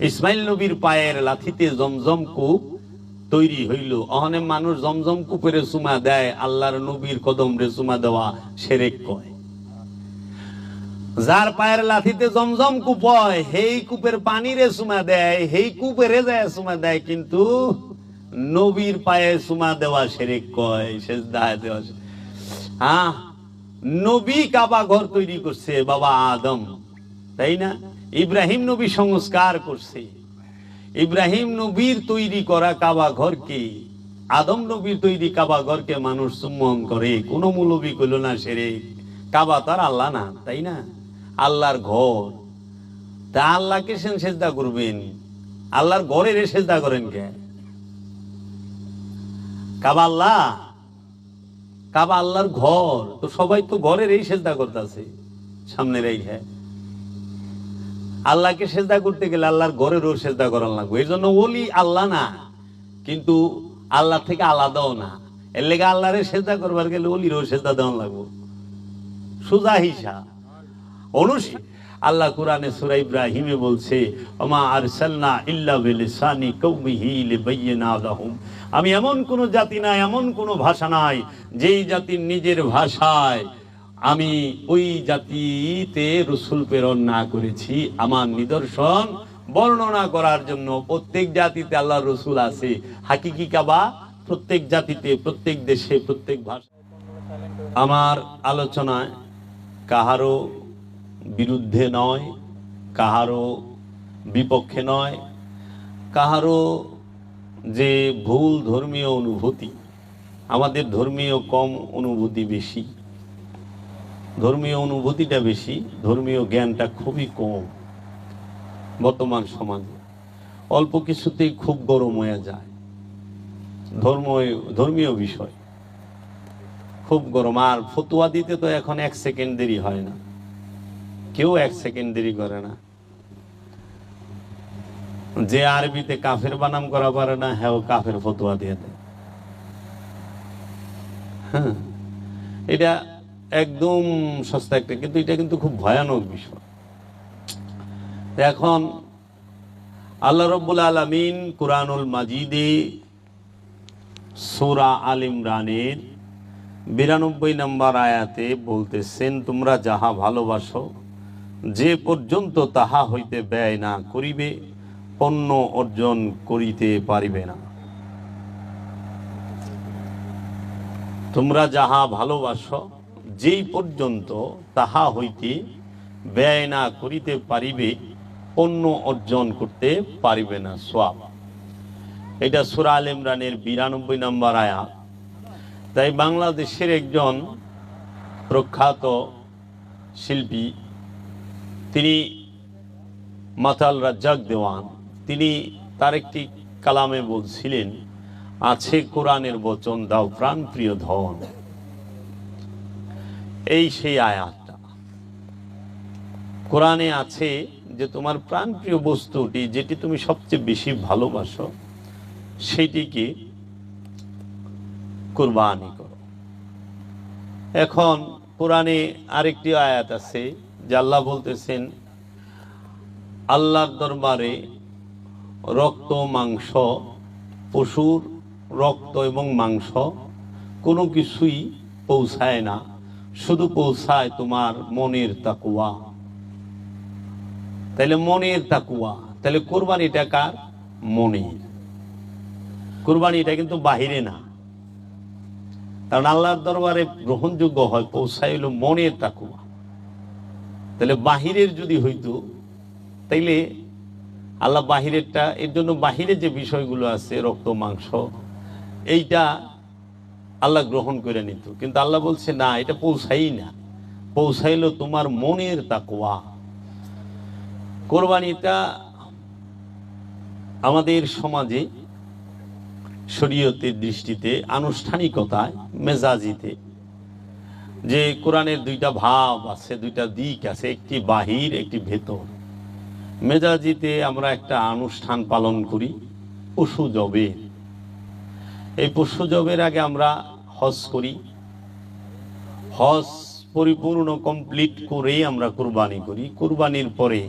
ইসমাইল নবীর পায়ের লাথিতে জমজম কূপ তৈরি হইল। অহনে মানুষ জমজম কূপের চুমা দেয়, আল্লাহর নবীর কদম রে চুমা দেওয়া শিরক কয়। যার পায়ের লাথিতে জমজম কূপ হয়, সেই কূপের পানি রে চুমা দেয়, সেই কূপের যায় চুমা দেয়, কিন্তু নবীর পায়ে চুমা দেওয়া শিরক কয়, সেজদা দেওয়া। হ্যাঁ, নবী কাবা ঘর তৈরি করছে বাবা আদম, তাই না? ইব্রাহিম নবী সংস্কার করছে। ইব্রাহিম নবীর তৈরি করা কাবা ঘরকে, আদম নবীর তৈরি কাবা ঘরকে মানুষ চুম্বন করে। কোন মৌলবী কইল না শিরক। কাবা তো আর আল্লাহ না, তাই না? আল্লাহর ঘর, তা আল্লাহকে সেজদা করবেন, আল্লাহর ঘরের সেজদা করেন কে? কাবা আল্লাহ, কাবা আল্লাহর ঘর, তো সবাই তো ঘরের এই সেজদা করতেছে সামনে রেখে। আল্লাহকে সেজদা করতে গেলে আল্লাহর ঘরেরও সেজদা করার লাগবে। এই জন্য ওলি আল্লাহ না, কিন্তু আল্লাহ থেকে আলাদাও না। এর লেগে আল্লাহরে সেজদা করবার গেলে ওলিরও সেজদা দেওয়া লাগবে। সুজা হিসাব অনুষ্ঠিত। আল্লাহ কোরআনে সূরা ইব্রাহিমে বলছে, ওমা আরসালনা ইল্লা বিলিসানি কওমিহি লিবায়্যিনা লাহুম। আমি এমন কোন জাতি নাই, এমন কোন ভাষা নাই যেই জাতির নিজের ভাষায় আমি ওই জাতিতে রাসূল প্রেরণ না করেছি আমার নিদর্শন বর্ণনা করার জন্য। প্রত্যেক জাতিতে আল্লাহর রাসূল আছে। হাকিকি কাবা প্রত্যেক জাতিতে, প্রত্যেক দেশে, প্রত্যেক ভাষা। আমার আলোচনায় কাহারও বিরুদ্ধে নয়, কাহারও বিপক্ষে নয়, কাহারও যে ভুল ধর্মীয় অনুভূতি, আমাদের ধর্মীয় কম, অনুভূতি বেশি। ধর্মীয় অনুভূতিটা বেশি, ধর্মীয় জ্ঞানটা খুবই কম। বর্তমান সমাজে অল্প কিছুতেই খুব গরম হয়ে যায়। ধর্মীয় বিষয় খুব গরম। আর ফতোয়া দিতে তো এখন 1 সেকেন্ড দেরি হয় না, কেউ 1 সেকেন্ড দেরি করে না। যে আরবিতে কাফের বানাম করা পারে না, হ্যাঁ কাফের ফতোয়া দিয়ে দেয়। হ্যাঁ, এটা একদম সস্তা একটা, কিন্তু এটা কিন্তু খুব ভয়ানক বিষয়। এখন আল্লাহ রাব্বুল আলামিন কুরআনুল মাজিদে সূরা আল ইমরানের 92 নম্বর আয়াতে বলতেছেন, তোমরা যাহা ভালোবাসো যে পর্যন্ত তাহা হইতে ব্যয় না করিবে পণ্য অর্জন করিতে পারিবে না। তোমরা যাহা ভালোবাসো যেই পর্যন্ত তাহা হইতে ব্যয় না করিতে পারিবে পণ্য অর্জন করতে পারিবে না সওয়াব। এটা সূরা আল ইমরানের 92 নম্বর আয়াত। তাই বাংলাদেশের একজন প্রখ্যাত শিল্পী, তিনি মাতাল রাজ্জাক দেওয়ান, তিনি তার একটি কালামে বলছিলেন, আছে কোরআনের বচন দাও প্রাণ প্রিয় ধন। এই সেই আয়াতটা কোরআনে আছে যে তোমার প্রাণ প্রিয় বস্তুটি, যেটি তুমি সবচেয়ে বেশি ভালোবাসো, সেইটিকে কুরবানি করো। এখন কোরআনে আরেকটি আয়াত আছে যে আল্লাহ বলতেছেন, আল্লাহর দরবারে রক্ত মাংস, পশুর রক্ত এবং মাংস কোনো কিছুই পৌঁছায় না, শুধু পৌঁছায় তোমার মনের তাকওয়া। তাহলে মনের তাকওয়া, তাহলে কুরবানিটা কার? মনের। কুরবানিটা কিন্তু বাহিরে না, কারণ আল্লাহর দরবারে গ্রহণযোগ্য হয়, পৌঁছায় হলো মনের তাকওয়া। তাহলে বাহিরের যদি হইতো, তাইলে আল্লাহ বাহিরেরটা, এর জন্য বাহিরে যে বিষয়গুলো আছে রক্ত মাংস, এইটা আল্লাহ গ্রহণ করে নিত। কিন্তু আল্লাহ বলছে না, এটা পৌঁছাই না, পৌঁছাইলো তোমার মনের তাকওয়া। কোরবানিটা আমাদের সমাজে শরীয়তের দৃষ্টিতে, আনুষ্ঠানিকতায়, মেজাজিতে, যে কোরআনের দুইটা ভাব আছে, দুইটা দিক আছে, একটি বাহির, একটি ভেতর। মেজাজিতে আমরা একটা অনুষ্ঠান পালন করি পশু জবে। এই পশু জবের আগে আমরা হজ করি, হজ পরিপূর্ণ কমপ্লিট করেই আমরা কুরবানি করি। কুরবানির পরে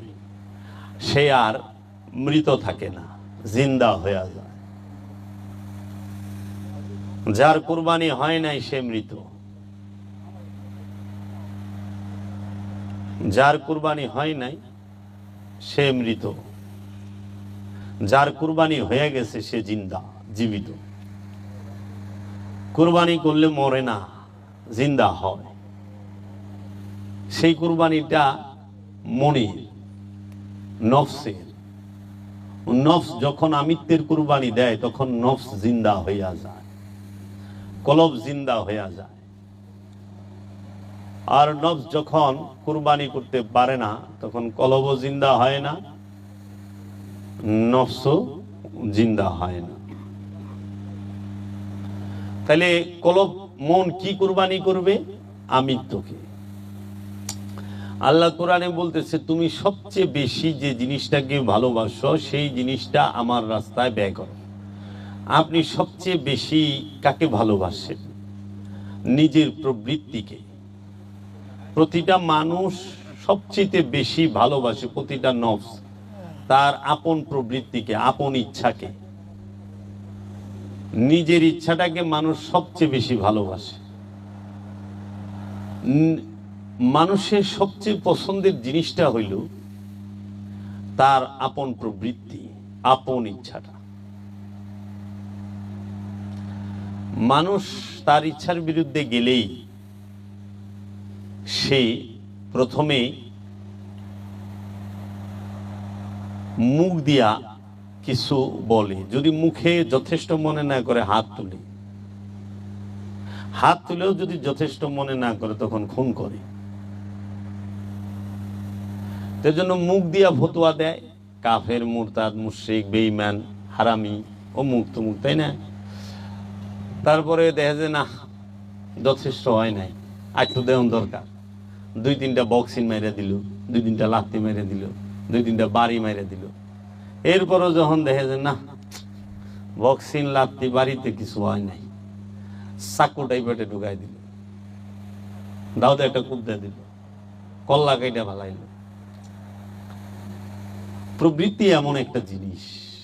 সে আর মৃত থাকে না, জিন্দা হয়ে যায়। যার কুরবানি হয় নাই সে মৃত, যার কুরবানি হয় নাই সে মৃত, যার কুরবানি হয়ে গেছে সে জিন্দা, জীবিত। কুরবানি করলে মরে না, জিন্দা হয়। সেই কুরবানিটা মনির, নফসের। নফস যখন আমিত্বের কুরবানি দেয় তখন নফস জিন্দা হইয়া যায়, কলব জিন্দা হইয়া যায়। আর নফস যখন কুরবানি করতে পারে না তখন কলবও জিন্দা হয় না, নফসও জিন্দা হয় না। তাহলে কলব, মন কি কুরবানি করবে? আমিত্বকে। আল্লাহ কোরআনে বলতেছে তুমি সবচেয়ে বেশি যে জিনিসটাকে ভালোবাসো সেই জিনিসটা আমার রাস্তায় ব্যয় করো। আপনি সবচেয়ে বেশি কাকে ভালোবাসেন? নিজের প্রবৃত্তিকে। প্রতিটা মানুষ সবচেয়ে বেশি ভালোবাসে, প্রতিটা নফস তার আপন প্রবৃত্তিকে, আপন ইচ্ছাকে। নিজের ইচ্ছাটাকে মানুষ সবচেয়ে বেশি ভালোবাসে। মানুষের সবচেয়ে পছন্দের জিনিসটা হইল তার আপন প্রবৃত্তি, আপন ইচ্ছাটা। মানুষ তার ইচ্ছার বিরুদ্ধে গেলেই সে প্রথমে মুখ দিয়া কিছু বলে, যদি মুখে যথেষ্ট মনে না করে হাত তুলে, হাত তুলেও যদি যথেষ্ট মনে না করে তখন খুন করে। তার জন্য মুখ দিয়া ফতোয়া দেয়, কাফের, মুরতাদ, মুশরিক, বেঈমান, হারামি, অমুক তমুক, তাই না? তারপরে দেখা যায় না যথেষ্ট হয় নাই, একটু দেওয়ান দরকার। 2-3টা বক্সিং মাইরা দিল, 2-3টা লাত্তি মাইরা দিল, 2-3টা বাড়ি মাইরা দিল। এরপরও যখন দেখা যায় না বক্সিং লাত্তি বাড়িতে কিছু হয় নাই, চাকুটাই পেটে ঢুকাই দিল, দাউদে একটা কুদ্দা দিল, কল্লা কাইটা ভালাইল। প্রবৃত্তি এমন একটা জিনিস।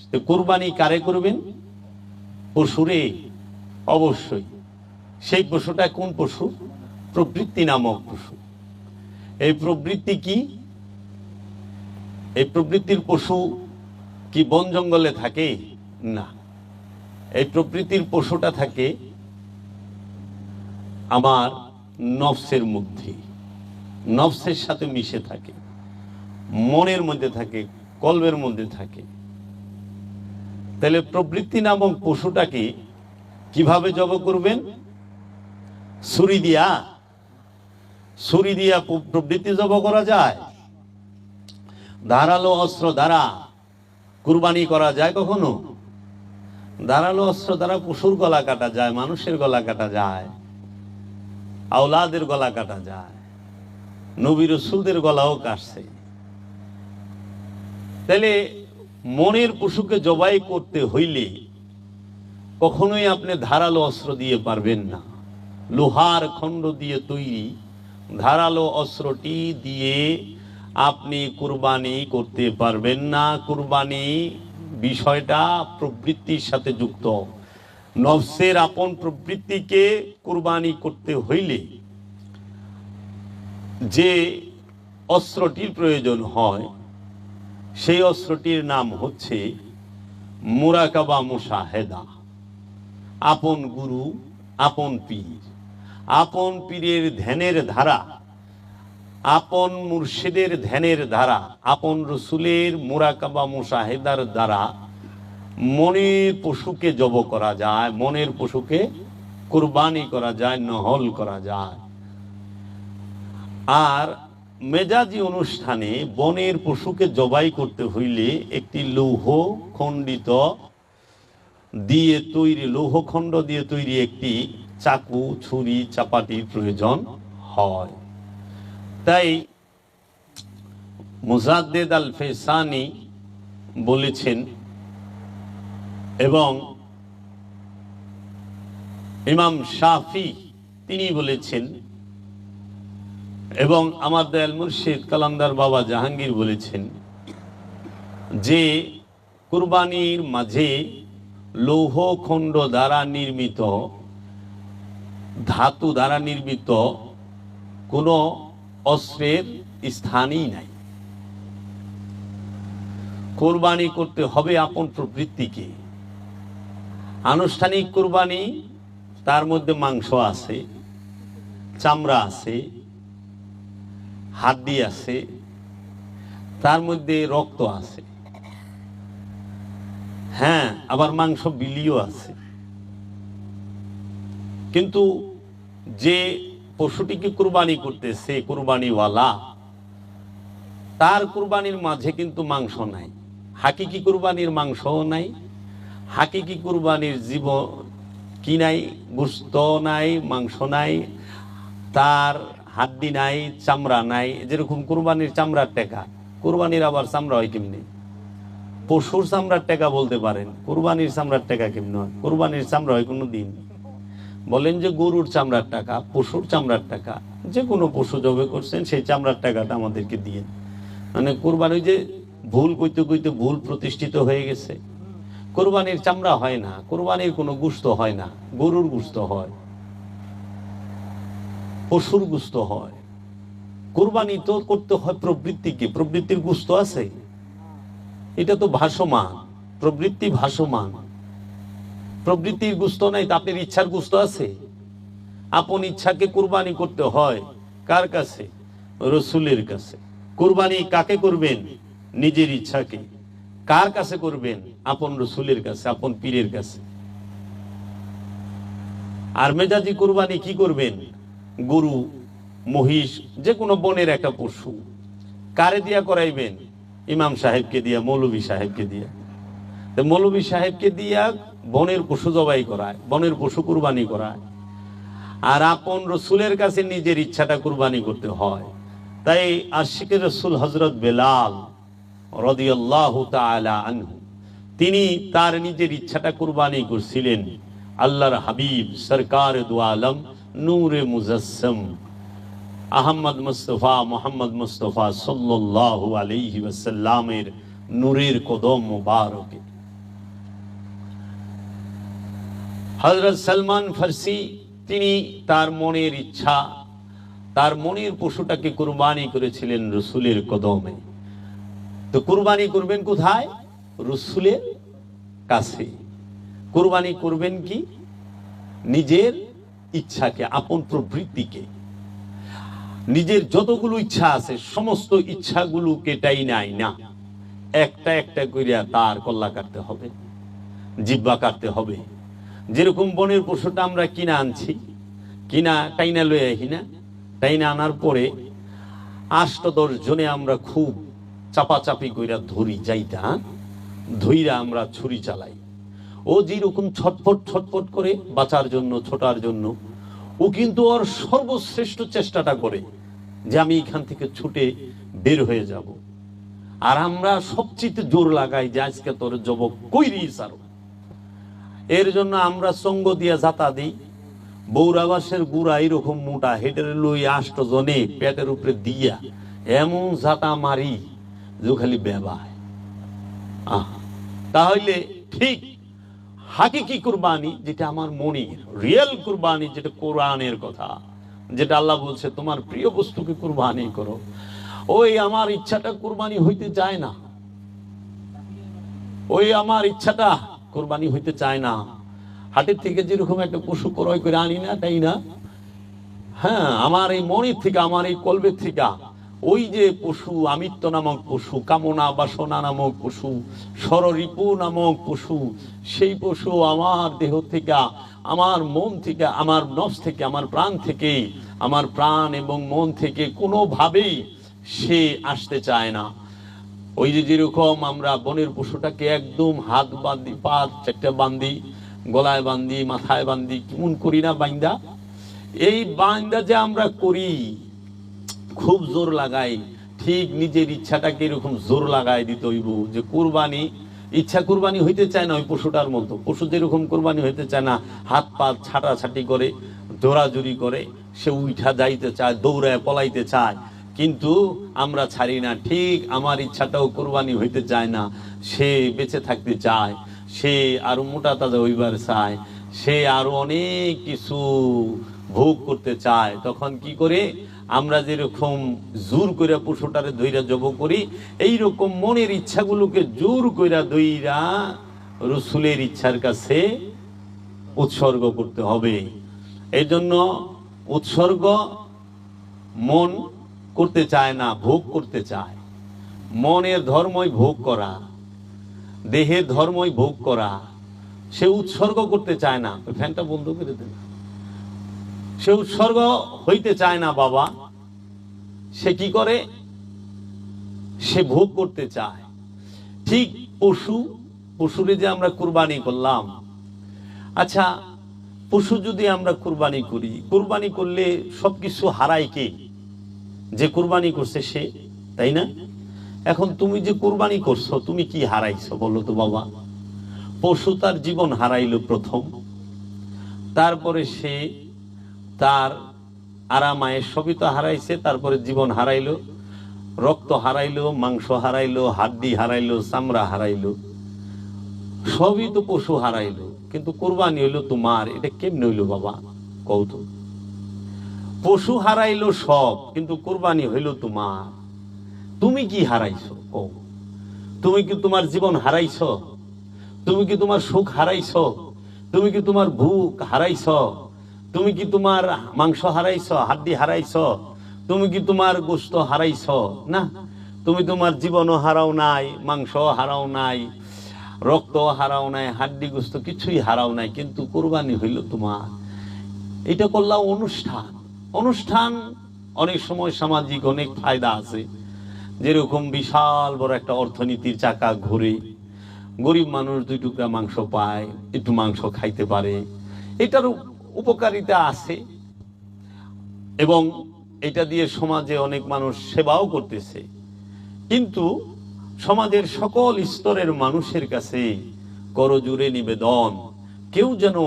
তো কোরবানি কারে করবেন? পশুরে, অবশ্যই। সেই পশুটা কোন পশু? প্রবৃত্তি নামক পশু। এই প্রবৃত্তি কি? এই প্রবৃত্তির পশু কি বন জঙ্গলে থাকে? না, এই প্রবৃত্তির পশুটা থাকে আমার নফসের মধ্যে, নফসের সাথে মিশে থাকে, মনের মধ্যে থাকে, কলবের মধ্যে থাকে। তাহলে প্রবৃত্তি নামক পশুটাকে কিভাবে জব করবেন? ছুরি দিয়া? ছুরি দিয়া প্রবৃত্তি জব করা যায়? ধারালো অস্ত্র দ্বারা কুরবানি করা যায় কখনো? ধারালো অস্ত্র দ্বারা পশুর গলা কাটা যায়, মানুষের গলা কাটা যায়, আওলাদের গলা কাটা যায়, নবী রাসূলদের গলাও কাটছে। তাহলে মনের পশুকে জবাই করতে হইলে কখনোই আপনি ধারালো অস্ত্র দিয়ে পারবেন না। লোহার খণ্ড দিয়ে তৈরি ধারালো অস্ত্রটি দিয়ে আপনি কুরবানি করতে পারবেন না। কুরবানি বিষয়টা প্রবৃত্তির সাথে যুক্ত। নফসের আপন প্রবৃত্তিকে কুরবানি করতে হইলে যে অস্ত্রটির প্রয়োজন হয় সেই অস্ত্রটির নাম হচ্ছে মুরাকাবা, মুশাহেদা। আপন গুরু, আপন পীর, আপন পীরের ধ্যানের ধারা, আপন মুর্শিদের ধ্যানের ধারা, আপন রসুলের মুরাকাবা, মুশাহেদার দ্বারা মনের পশুকে জব করা যায়, মনের পশুকে কুরবানি করা যায়, নহল করা যায়। আর মেজাজি অনুষ্ঠানে বনের পশুকে জবাই করতে হইলে একটি লৌহ খণ্ডিত দিয়ে তৈরি, লৌহখণ্ড দিয়ে তৈরি একটি চাকু, ছুরি, চাপাটির প্রয়োজন হয়। তাই মুজাদ্দেদ আল ফেসানি বলেছেন এবং ইমাম শাফি তিনি বলেছেন এবং আমার দয়াল মুর্শিদ কালান্দার বাবা জাহাঙ্গীর বলেছেন যে কুরবানির মাঝে লৌহ খণ্ড দ্বারা নির্মিত, ধাতু দ্বারা নির্মিত কোনো অস্ত্রের স্থানই নাই। কুরবানি করতে হবে আপন প্রবৃত্তিকে। আনুষ্ঠানিক কুরবানি, তার মধ্যে মাংস আছে, চামড়া আছে, হাড্ডি আছে, তার মধ্যে রক্ত আছে, হ্যাঁ, আবার মাংস বিলিও আছে। কিন্তু যে পশুটিকে কুরবানি করতেছে কুরবানিওয়ালা, তার কুরবানির মাঝে কিন্তু মাংস নাই। হাকিকি কুরবানির মাংসও নাই, হাকিকি কুরবানির জীব কি নাই, গোশত নাই, মাংস নাই, তার হাড্ডি নাই, চামড়া নাই। যেরকম কুরবানির চামড়ার টেকা, কুরবানির আবার চামড়া হয় কেমনি? পশুর চামড়ার টেকা বলতে পারেন, কুরবানির চামড়ার টেকা কেমনি হয়? কুরবানির চামড়া হয় কোনো দিন? বলেন যে গরুর চামড়ার টাকা, পশুর চামড়ার টাকা, যে কোনো পশু জবে করছেন সেই চামড়ার টাকাটা আমাদেরকে দিয়ে। মানে কুরবানি যে ভুল কইতে কইতে ভুল প্রতিষ্ঠিত হয়ে গেছে। কুরবানির চামড়া হয় না, কুরবানির কোনো গোশত হয় না, গরুর গোশত হয়, পশুর গোশত হয়। কুরবানি তো করতে হয় প্রবৃত্তিকে। প্রবৃত্তির গোশত আছে? এটা তো ভাসমান, প্রবৃত্তি ভাসমান। প্রবৃত্তির গোশত নাই, তা আপনার ইচ্ছার গোশত আছে? আপন ইচ্ছাকে কুরবানি করতে হয় কার কাছে? রসুলের কাছে। কুরবানি কাকে করবেন? নিজের ইচ্ছাকে। কার কাছে করবেন? আপন রসুলের কাছে, আপন পীরের কাছে। আর মেজাজি কুরবানি কি করবেন? গরু, মহিষ, যে কোনো বনের একটা পশু। কারে দিয়া করাইবেন? ইমাম সাহেবকে দিয়া, মৌলভী সাহেবকে দিয়া। মৌলভী সাহেবকে দিয়া বনের পশু জবাই করায়, বনের পশু কুরবানি করায়। আর আপন রসুলের কাছে নিজের ইচ্ছাটা কুরবানি করতে হয়। তাই আশিকের রসুল হযরত বেলাল রাদিয়াল্লাহু তাআলা আনহু, তিনি তার নিজের ইচ্ছাটা কুরবানি করছিলেন আল্লাহর হাবিব সরকার দু আলম নূরে মুজাসসম আহমদ মুস্তফা মোহাম্মদ মুস্তফা সাল্লাল্লাহু আলাইহি ওয়াসাল্লামের নূরের কদম মুবারকে। হযরত সালমান ফারসি, তিনি তার মনের ইচ্ছা, তার মনের পশুটাকে কুরবানি করেছিলেন রসুলের কদমে। তো কুরবানি করবেন কোথায়? রসুলের কাছে। কুরবানি করবেন কি? নিজের ইচ্ছাকে, আপন প্রবৃত্তিকে। নিজের যতগুলো ইচ্ছা আছে সমস্ত ইচ্ছাগুলোকে টাই নাই না, একটা একটা করিয়া তার কল্লা কাটতে হবে, জিহ্বা কাটতে হবে। যেরকম বনের পশুটা আমরা কিনা আনছি, কিনা টাইনা লয়ে আহি না, টাইনা আনার পরে ৮-১০ জনে আমরা খুব চাপাচাপি কইরা ধরি, যাইতা ধইরা আমরা ছুরি চালাই। ও যেরকম ছটফট ছটফট করে বাঁচার জন্য, ছোটার জন্য, ও কিন্তু ওর সর্বশ্রেষ্ঠ চেষ্টাটা করে যে আমি এখান থেকে ছুটে বের হয়ে যাব। আর আমরা সবচেয়ে জোর লাগাই যে আজকে তোর জবক কইরি সারো। এর জন্য আমরা সঙ্গ দিয়া যাতা দিই। বৌরাবাসের গুড়া এরকম মোটা, হেঁটের লই ৮ জনে পেটের উপরে দিয়া এমন যাতা মারি যে খালি বেবায়। তাহলে ঠিক হাকিকি কুরবানি, যেটা আমার মনের রিয়েল কুরবানি, যেটা কোরআনের কথা, যেটা আল্লাহ বলছে তোমার প্রিয় বস্তুকে কুরবানি করো, ওই আমার ইচ্ছাটা কুরবানি হইতে চায় না, ওই আমার ইচ্ছাটা কুরবানি হইতে চায় না। হাটের থেকে যেরকম একটা পশু ক্রয় করে আনি না, তাই না? হ্যাঁ, আমার এই মনের থেকে, আমার এই কলবের থেকে ওই যে পশু, আমিত্ব নামক পশু, কামনা বাসনা নামক পশু, ষড়রিপু নামক পশু, সেই পশু আমার দেহ থেকে, আমার মন থেকে, আমার নফস থেকে, আমার প্রাণ থেকে, আমার প্রাণ এবং মন থেকে কোনোভাবেই সে আসতে চায় না। ওই যে যেরকম আমরা বনের পশুটাকে একদম হাত বাঁধি, পা চারটা বান্ধি, গলায় বান্ধি, মাথায় বান্ধি, কেমন করি না বাইন্দা? এই বাইন্দা যে আমরা করি, খুব জোর লাগাই, ঠিক নিজের ইচ্ছাটাকে এরকম জোর লাগাই দিতে হইব যে কুরবানি, ইচ্ছা কুরবানি হইতে চায় না ওই পশুটার মতো। পশু যেরকম কুরবানি হইতে চায় না, হাত পা ছাটাছাটি করে, দৌড়াজুরি করে, সে উঠা যাইতে চায়, দৌড়ায় পলাইতে চায়, কিন্তু আমরা ছাড়ি না। ঠিক আমার ইচ্ছাটাও কোরবানি হইতে চায় না, সে বেঁচে থাকতে চায়, সে আরো মোটা তাজা হইবার চায়, সে আরো অনেক কিছু ভোগ করতে চায়। তখন কি করে আমরা যেরকম জোর কইরা পশুটারে ধইরা জব করি, এইরকম মনের ইচ্ছাগুলোকে জোর কইরা ধইরা রসুলের ইচ্ছার কাছে উৎসর্গ করতে হবে। এই জন্য উৎসর্গ মন করতে চায় না, ভোগ করতে চায়। মনের ধর্মই ভোগ করা, দেহের ধর্মই ভোগ করা। সে উৎসর্গ করতে চায় না। ওই ফ্যানটা বন্ধ করে দেন। সে উৎসর্গ হইতে চায় না বাবা। সে কি করে? সে ভোগ করতে চায়। ঠিক পশুরে যে আমরা কুরবানি করলাম, আচ্ছা পশু যদি আমরা কুরবানি করি, কুরবানি করলে সবকিছু হারায় কে? যে কুরবানি করছে সে, তাই না? এখন তুমি যে কুরবানি করছো, তুমি কি হারাইছো বলো তো বাবা? পশু তার জীবন হারাইলো প্রথম, তারপরে সে তার আরামায়ের সবই তো হারাইছে, তারপরে জীবন হারাইলো, রক্ত হারাইলো, মাংস হারাইলো, হাড্ডি হারাইলো, চামড়া হারাইলো, সবই তো পশু হারাইলো। কিন্তু কোরবানি হইলো তোমার। এটা কেমনে হইলো বাবা কও তো? পশু হারাইলো সব, কিন্তু কোরবানি হইলো তোমার। তুমি কি হারাইছো কও? তুমি কি তোমার জীবন হারাইছো? তুমি কি তোমার সুখ হারাইছো? তুমি কি তোমার ভুক হারাইছো? তুমি কি তোমার মাংস হারাইছো, হাড্ডি হারাইছো? তুমি কি তোমার গোশত হারাইছো? না, তুমি তোমার জীবনও হারাও নাই, মাংস হারাও নাই, রক্ত হারাও নাই, হাড্ডি গোশত কিছুই হারাও নাই, কিন্তু কোরবানি হইল তোমার। এটা করলাম অনুষ্ঠান। অনুষ্ঠান অনেক সময় সামাজিক অনেক ফায়দা আছে। যেরকম বিশাল বড় একটা অর্থনীতির চাকা ঘুরে, গরিব মানুষ 2 টুকরা মাংস পায়, একটু মাংস খাইতে পারে, এটার উপকারিতা আছে। এবং এটা দিয়ে সমাজে অনেক মানুষ সেবাও করতেছে। কিন্তু সমাজের সকল স্তরের মানুষের কাছে করজোড়ে নিবেদন, কেউ যেন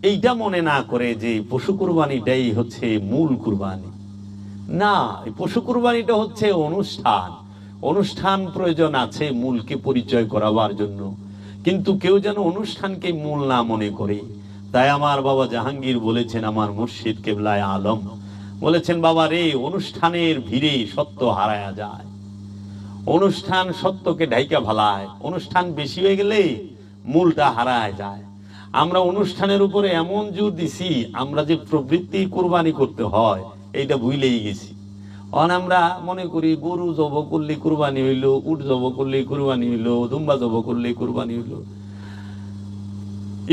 এইটা মনে না করে যে পশু কুরবানিটাই হচ্ছে মূল কুরবানি। না, এই পশু কুরবানিটা হচ্ছে অনুষ্ঠান। অনুষ্ঠান প্রয়োজন আছে মূলকে পরিচয় করাবার জন্য, কিন্তু কেউ যেন অনুষ্ঠানকে মূল না মনে করে। তাই আমার বাবা জাহাঙ্গীর বলেছেন, আমার মুর্শিদ কেবলায় আলম বলেছেন, বাবা রে, অনুষ্ঠানের ভিড়ে সত্য হারায়া যায়। অনুষ্ঠান সত্যকে ঢাইকা ভালায়। অনুষ্ঠান বেশি হয়ে গেলে মূলটা হারায় যায়। আমরা অনুষ্ঠানের উপরে এমন জোর দিছি, আমরা যে প্রবৃত্তি কুরবানি করতে হয় এইটা ভুলেই গেছি। আমরা মনে করি গরু জব করলে কুরবানি হইলো, উট জব করলে কুরবানি হইলো, দুম্বা জব করলে কুরবানি হইলো।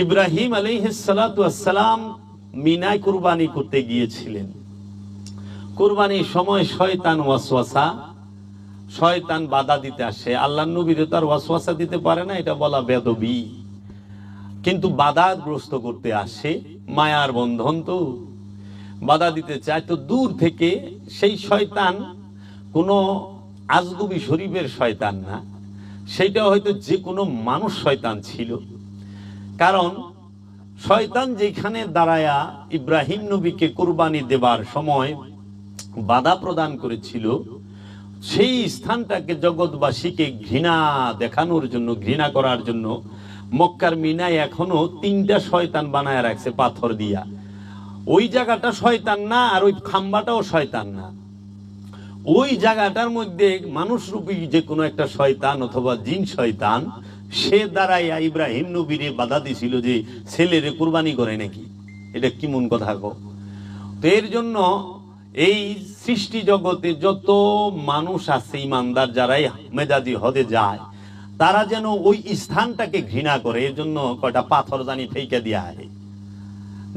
ইব্রাহিম আলাইহিস সালাতু ওয়াস সালাম মিনায় কুরবানি করতে গিয়েছিলেন। কুরবানির সময় শয়তান ওয়াসওয়াসা, শয়তান বাধা দিতে আসে। আল্লাহর নবী তো তার ওয়াসওয়াসা দিতে পারে না, এটা বলা বেদবি। কিন্তু বাধাগ্রস্ত করতে আসে, মায়ার বন্ধন তো, বাধা দিতে চায়। তো দূর থেকে সেই শয়তান কোনো আজগুবি শরীফের শয়তান না, সেইটা হয়তো যে কোনো মানুষ শয়তান ছিল। কারণ শয়তান যেখানে দাঁড়ায়া ইব্রাহিম নবীকে কুরবানি দেবার সময় বাধা প্রদান করেছিল, সেই স্থানটাকে জগৎবাসীকে ঘৃণা দেখানোর জন্য, ঘৃণা করার জন্য মক্কার মিনায় এখনো 3টা শয়তান বানায় রাখছে পাথর দিয়া। ওই জায়গাটা শয়তান না, আর ওই খাম্বাটাও শয়তান না। ওই জায়গাটার মধ্যে মানুষরূপী যে কোনো একটা শয়তান অথবা জিন শয়তান, সে দাঁড়াইয়া ইব্রাহিম নবীরে বাধা দিছিল যে ছেলেরে কুরবানি করে নাকি। এটা কেমন কথা গো? তো এর জন্য এই সৃষ্টি জগতে যত মানুষ আছে ইমানদার, যারাই মেজাজি হদে যায়, তারা যেন ওই স্থানটাকে ঘৃণা করে। এর জন্য কয়টা পাথর জানি ফেইকা দিয়া হয়,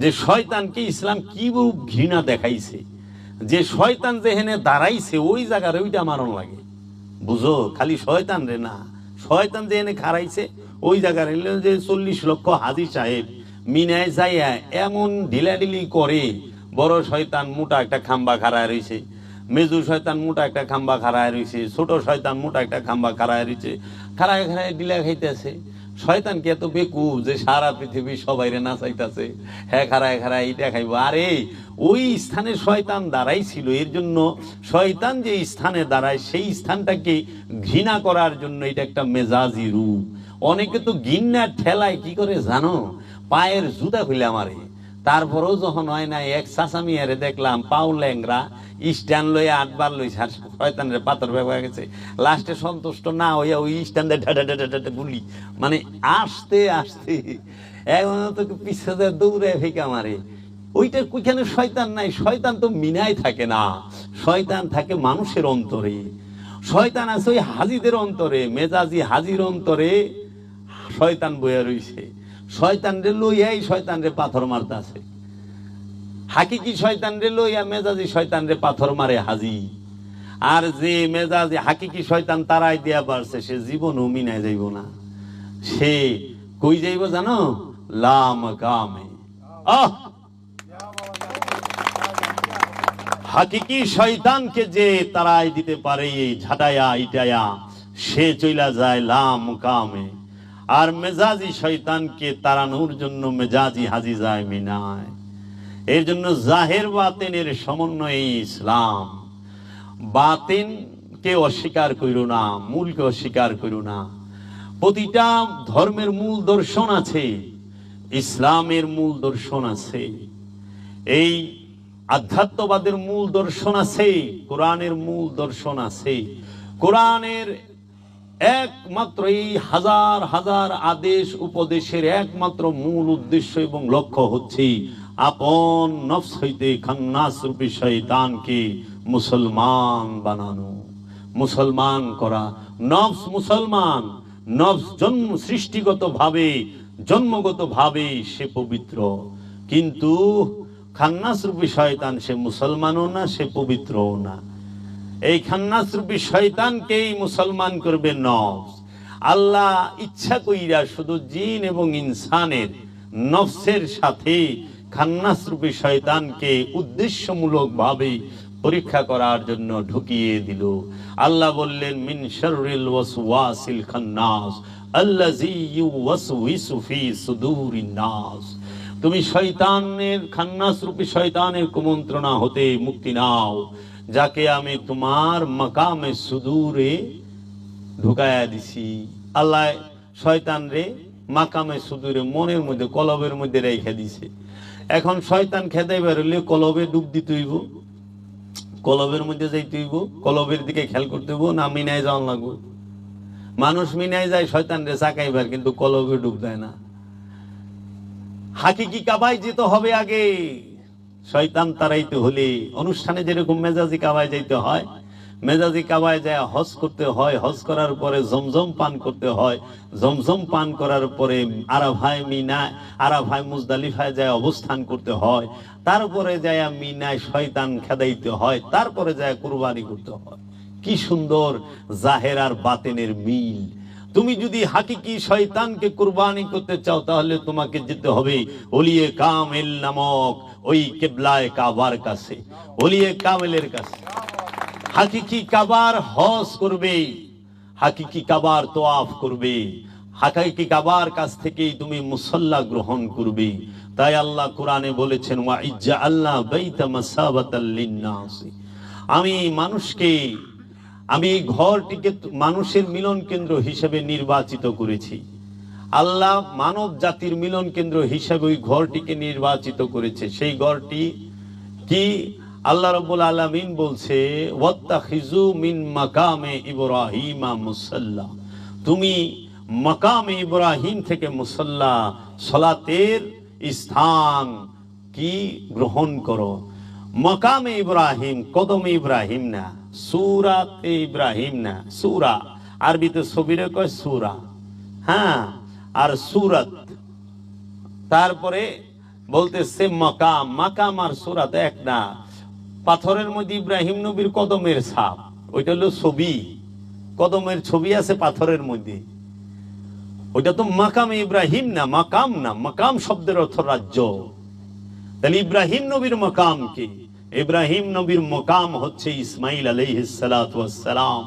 যে শয়তানকে ইসলাম কি রূপ ঘৃণা দেখাইছে, যে শয়তান যেখানে দাঁড়াইছে ওই জায়গার ওইটা মারণ লাগে। বুঝো, খালি শয়তান রে না, শয়তান যেখানে খারাইছে ওই জায়গার যে 40 লক্ষ হাজি সাহেব মিনায় যাইয়া এমন ঢিলাঢিলি করে, বড় শয়তান মোটা একটা খাম্বা খাড়ায় রয়েছে, মেজু শয়তান মোটা একটা খাম্বা খাড়ায় রয়েছে, ছোট শয়তান মোটা একটা খাম্বা খাড়ায় রয়েছে, খাড়ায় খাড়ায় ডিলা খাইতেছে। শয়তান কি এত বেকুব যে সারা পৃথিবী সবাইরে নাচাইতাছে, হ্যাঁ খারায় খারায় এটা খাইব? আরে ওই স্থানে শয়তান দাঁড়াই ছিল, এর জন্য শয়তান যে স্থানে দাঁড়ায় সেই স্থানটাকে ঘৃণা করার জন্য এটা একটা মেজাজি রূপ। অনেকে তো ঘৃণার ঠেলায় কি করে জানো, পায়ের জুতা খুলে মারে। তারপরেও যখন হয় না, এক চাচামিয়ারে দেখলাম পাও ল্যাংরা, স্ট্যান্ড লইয়া 8 বার লইছে, আর শয়তানের পাথর ব্যবহার গেছে। লাস্টে সন্তুষ্ট না হইয়া ওই স্ট্যান্ডে ঢাটা গুলি, মানে আসতে আসতে এখন তো পিছিয়ে দৌড়ে ফেঁকা মারে। ওইটা ওইখানে শয়তান নাই, শয়তান তো মিনায় থাকে না, শয়তান থাকে মানুষের অন্তরে। শয়তান আছে ওই হাজিদের অন্তরে, মেজাজি হাজির অন্তরে শয়তান বইয়া রইছে। শয়তান রে লইয়াই শয়তান রে পাথর মারতাছে। হাকিকি শয়তান রে লইয়া মেজাজি শয়তান রে পাথর মারে হাজি। আর যে মেজাজি হাকিকি শয়তান তারাই দিয়া পারছে, সে জীবনও মিনায় যাইব না। সে কই যাইব জানো? লাম কামে। হাকিকি শয়তানকে যে তারাই দিতে পারে ঝাটায়া ইটায়া, সে চইলা যায় লাম কামে। আর মেজাজি শয়তানকে তাড়ানোর জন্য মেজাজি হাজি যায় মিনায়। এর জন্য জাহের বাতিনের সমন্বয়ে ইসলাম। বাতিনকে অস্বীকার কইরো না, মূলকে অস্বীকার কইরো না। প্রতিটা ধর্মের মূল দর্শন আছে, ইসলামের মূল দর্শন আছে, এই আধ্যাত্মবাদের মূল দর্শন আছে, কোরআনের মূল দর্শন আছে। কোরআনের একমাত্র এই হাজার হাজার আদেশ উপদেশের একমাত্র মূল উদ্দেশ্য এবং লক্ষ্য হচ্ছে আপন নফস হইতে খান্নাস রূপী শয়তানকে মুসলমান বানানো, মুসলমান করা। নফস মুসলমান, নফস জন্ম সৃষ্টিগত ভাবে জন্মগত ভাবে সে পবিত্র, কিন্তু খান্নাস রূপী শয়তান সে মুসলমানও না, সে পবিত্রও না। এই খান্নাস রূপী শয়তানকেই মুসলমান করবে নফস। আল্লাহ ইচ্ছা কইরা শুধু জিন এবং ইনসানের নফসের সাথে খান্নাস রূপী শয়তানকে উদ্দেশ্যমূলক ভাবে পরীক্ষা করার জন্য ঢুকিয়ে দিল। আল্লাহ বললেন, মিন শাররিল ওয়াসওয়াসিল খান্নাস আল্লাযী ইউওয়াসউইসু ফি সুদুরিন নাস। তুমি শয়তানের, খান্নাস রূপী শয়তানের কুমন্ত্রণা হতে মুক্তি নাও, যাকে আমি তোমার মাকামে সুদূরে ঢুকায়া দিছি। আল্লাহ শয়তান রে মাকামে সুদূরে, মনের মধ্যে, কলবের মধ্যে রেখে দিছে। এখন শয়তান খেদাই বেরোলে কলবে ডুব দিতে হইব, কলবের মধ্যে যাইতে হইব, কলবের দিকে খেয়াল করতে হইব, না মিনায় যাওয়ান লাগবো। মানুষ মিনায় যায় শয়তান রে চাকাইবার, কিন্তু কলবে ডুব দেয় না। হাকিকি কাবায় যেতে হবে আগে। শয়তান তাড়াইতে হলে অনুষ্ঠানে যেরকম মেজাজি কাবায় যাইতে হয়, মেজাজি কাবায় যায় হজ করতে হয়, হজ করার পরে জমজম পান করতে হয়, জমজম পান করার পরে আরাফায় মিনায়, আরাফায় মুজদালিফায় যায় অবস্থান করতে হয়, তারপরে যায় মিনায় শয়তান খেদাইতে হয়, তারপরে যায় কুরবানি করতে হয়। কি সুন্দর জাহের আর বাতিনের মিল। তুমি যদি হাকিকি শয়তানকে কুরবানি করতে চাও, তাহলে তোমাকে যেতে হবে ওলিয়ে কামেল নামক ওই কিবলায়ে কাবার কাছে, ওলিয়ে কামেলের কাছে। হাকিকি কাবার হজ করবে, হাকিকি কাবার তোয়াফ করবে, হাকিকি কাবার কাছ থেকেই তুমি মুসাল্লা গ্রহণ করবে। তাই আল্লাহ কোরআনে বলেছেন, ওয়া ইজ্জাআলনা বাইতা মাসাবাতাল লিন্নাস। আমি মানুষকে, আমি এই ঘরটিকে মানুষের মিলন কেন্দ্র হিসেবে নির্বাচিত করেছি। আল্লাহ মানব জাতির মিলন কেন্দ্র হিসেবে ওই ঘরটিকে নির্বাচিত করেছে। সেই ঘরটি কি? আল্লাহ রাব্বুল আলামিন বলছে, ওয়াত্তাখিযু মিন মাকামে ইব্রাহিমা মুসাল্লা। তুমি মাকামে ইব্রাহিম থেকে মুসাল্লা, সালাতের স্থান কি গ্রহণ করো। মাকামে ইব্রাহিম, কদমে ইব্রাহিম না, সূরাতে ইব্রাহিম না। সূরা আরবিতে ছবিরে কয় সূরা, হ্যাঁ, আর সূরাত। তারপরে বলতেছে মাকাম, মাকাম আর সূরাত এক না। পাথরের মধ্যে ইব্রাহিম নবীর কদমের ছাপ, ওইটা হলো ছবি, কদমের ছবি আছে পাথরের মধ্যে, ওইটা তো মাকামে ইব্রাহিম না, মাকাম না। মাকাম শব্দের অর্থ রাজ্য। তাহলে ইব্রাহিম নবীর মাকাম কি? ইব্রাহিম নবীর মাকাম হচ্ছে ইসমাইল আলাইহিস সালাতু ওয়াস সালাম।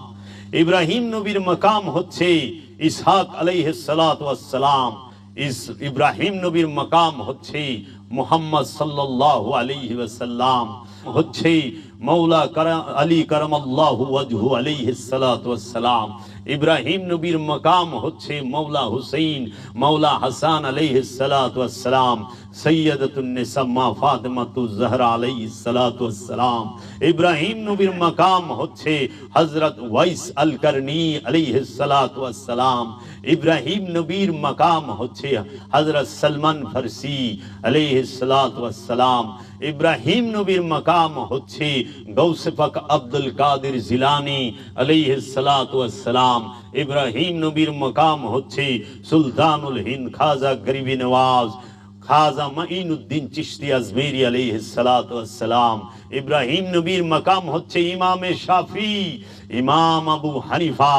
ইব্রাহিম নবীর মাকাম হচ্ছে ইসহাক আলাইহিস সালাতু ওয়াস সালাম, ইব্রাহিম নবীর মাকাম হচ্ছে মুহাম্মদ সাল্লাল্লাহু আলাইহি ওয়াসাল্লাম, হচ্ছে মৌলা আলী কারামাল্লাহু ওয়াজহু আলাইহিস সালাতু ওয়াস সালাম। ইব্রাহিম নবীর মাকাম হচ্ছে মৌলা হুসাইন, মৌলা হাসান আলাইহিস সালাতু ওয়াস সালাম, সৈয়দাতুন নিসা মা ফাতিমাতুজ জাহরা আলাইহিস সালাতু ওয়াস সালাম। ইব্রাহিম নবীর মাকাম হচ্ছে হযরত ওয়াইস আল করনী আলাইহিস সালাতু ওয়াস সালাম। ইব্রাহিম নবীর মাকাম হচ্ছে হযরত সলমান ফারসি আলাইহিস সালাতু ওয়াস সালাম। ইব্রাহিম নবীর মাকাম হচ্ছে গৌসে পাক আব্দুল কাদের জিলানী আলাইহিস সালাতু ওয়াস সালাম। ইব্রাহিম নবীর মাকাম হচ্ছে সুলতানুল হিন্দ খাজা গরিবি নওয়াজ খাজা মাইনুদ্দিন চিশতি আজমেরি আলাইহিস সালাতু ওয়াস সালাম। ইব্রাহিম নবীর মাকাম হচ্ছে ইমামে শাফি, ইমাম আবু হানিফা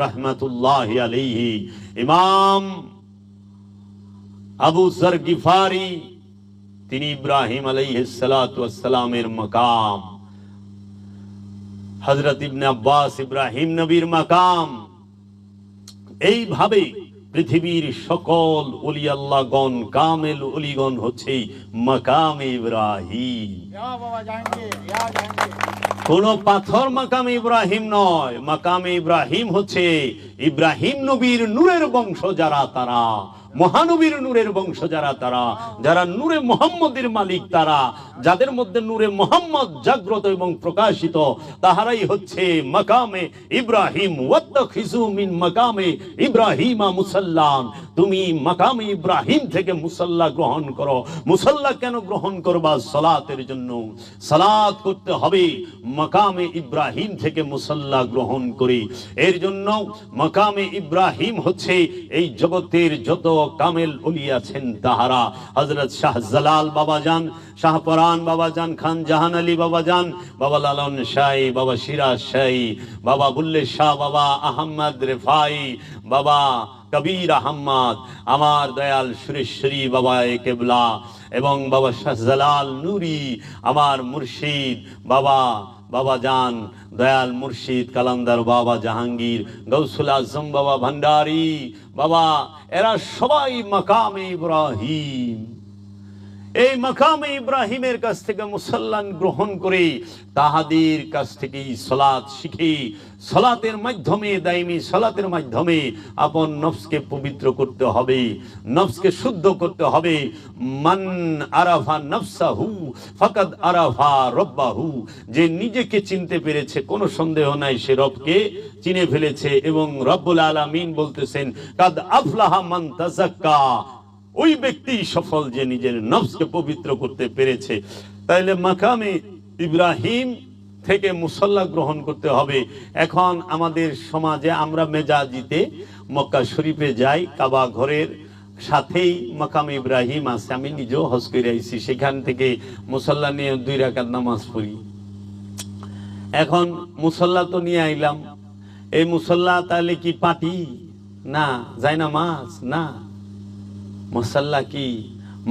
রাহমাতুল্লাহি আলাইহি, ইমাম আবু যর গিফারি, তিনি ইব্রাহিম আলাইহিস সালাতু ওয়াস সালামের মাকাম। হযরত ইবনে আব্বাস ইব্রাহিম নবীর মাকাম। এইভাবে পৃথিবীর সকল ওলি আল্লাহগণ, কামেল ওলিগণ হচ্ছে মাকাম ইব্রাহিম। কোন পাথর মাকাম ইব্রাহিম নয়, মাকাম ইব্রাহিম হচ্ছে ইব্রাহিম নবীর নূরের বংশ যারা, তারা মহানবীর নূরের বংশ যারা, তারা যারা নূরে মুহাম্মদের মালিক, তারা যাদের মধ্যে নূরে মুহাম্মদ জাগ্রত এবং প্রকাশিত, তাহারাই হচ্ছে মাকামে ইব্রাহিম। ওয়াত্তাখিযু মিন মাকামে ইব্রাহিমা মুসাল্লান, তুমি মাকামে ইব্রাহিম থেকে মুসাল্লা গ্রহণ করো। মুসাল্লা কেন গ্রহণ করবা? সালাতের জন্য। সালাত করতে হবে মাকামে ইব্রাহিম থেকে মুসাল্লা গ্রহণ করে। এর জন্য মাকামে ইব্রাহিম হচ্ছে এই জগতের যত কামেল ওলি আছেন তাহারা, হযরত শাহজালাল বাবাজান, শাহপরান বাবাজান, খান জাহান আলী বাবাজান, বাবা লালন শাহী, বাবা সিরাজ শাহী, বাবা বুল্লে শাহ, বাবা আহমদ রেফাই, বাবা কবির আহমদ, আমার দয়াল সুরেশ্বরী বাবা কেবলা, এবং বাবা শাহজালাল নুরি, আমার মুর্শিদ বাবা বাবাজান দয়াল মুর্শিদ কালান্দার বাবা জাহাঙ্গীর, গৌসুল আজম বাবা ভান্ডারী বাবা, এরা সবাই মাকামে ইব্রাহিম। এই মাকামে ইব্রাহিমের কাছ থেকে মুসল্লান গ্রহণ করে তাহাদের কাছ থেকে সালাত শিখে, সালাতের মাধ্যমে, দাইমি সালাতের মাধ্যমে আপন নফসকে পবিত্র করতে হবে, নফসকে শুদ্ধ করতে হবে। মান আরাফা নফসাহু ফাকাদ আরাফা রব্বাহু, যে নিজেকে চিনতে পেরেছে কোনো সন্দেহ নাই সে রবকে চিনে ফেলেছে। এবং রব্বুল আলামিন বলতেছেন কাদ আফলাহা মান তাযাক্কা, ওই ব্যক্তি সফল যে নিজের নফসকে পবিত্র করতে পেরেছে। তাইলে মাকামে ইব্রাহিম থেকে মুসল্লা গ্রহণ করতে হবে। এখন আমাদের সমাজে আমরা মেজাজিতে মক্কা শরীফে যাই, কাবা ঘরের সাথেই মাকামে ইব্রাহিম আছে। আমি নিজেও হজ করে আইছি, সেখান থেকে মুসল্লা নিয়ে 2 রাকাত নামাজ পড়ি। এখন মুসল্লা তো নিয়ে আইলাম, এই মুসল্লা তাহলে কি পাটি? না। যায় না মাছ? না। মুসল্লা কি?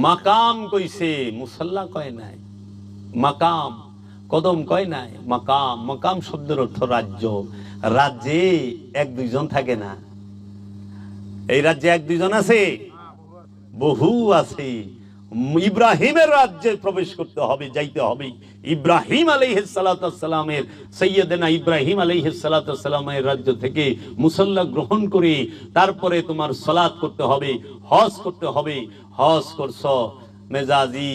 মাকাম কইছে, মুসল্লা কয় নাই। মাকাম কদম কয় নাই, মাকাম। মাকাম শব্দের অর্থ রাজ্য। রাজ্যে 1-2 থাকে না, এই রাজ্যে 1-2 আছে, বহু আছে। ইব্রাহিমের রাজ্যে প্রবেশ করতে হবে, যাইতে হবে। ইব্রাহিম আলাইহিস সালাতু ওয়াস সালামের, সাইয়্যিদানা ইব্রাহিম আলাইহিস সালাতু ওয়াস সালামের রাজ্য থেকে মুসল্লা গ্রহণ করে তারপরে তোমার সালাত করতে হবে, হজ করতে হবে। হজ করছো, মেজাজি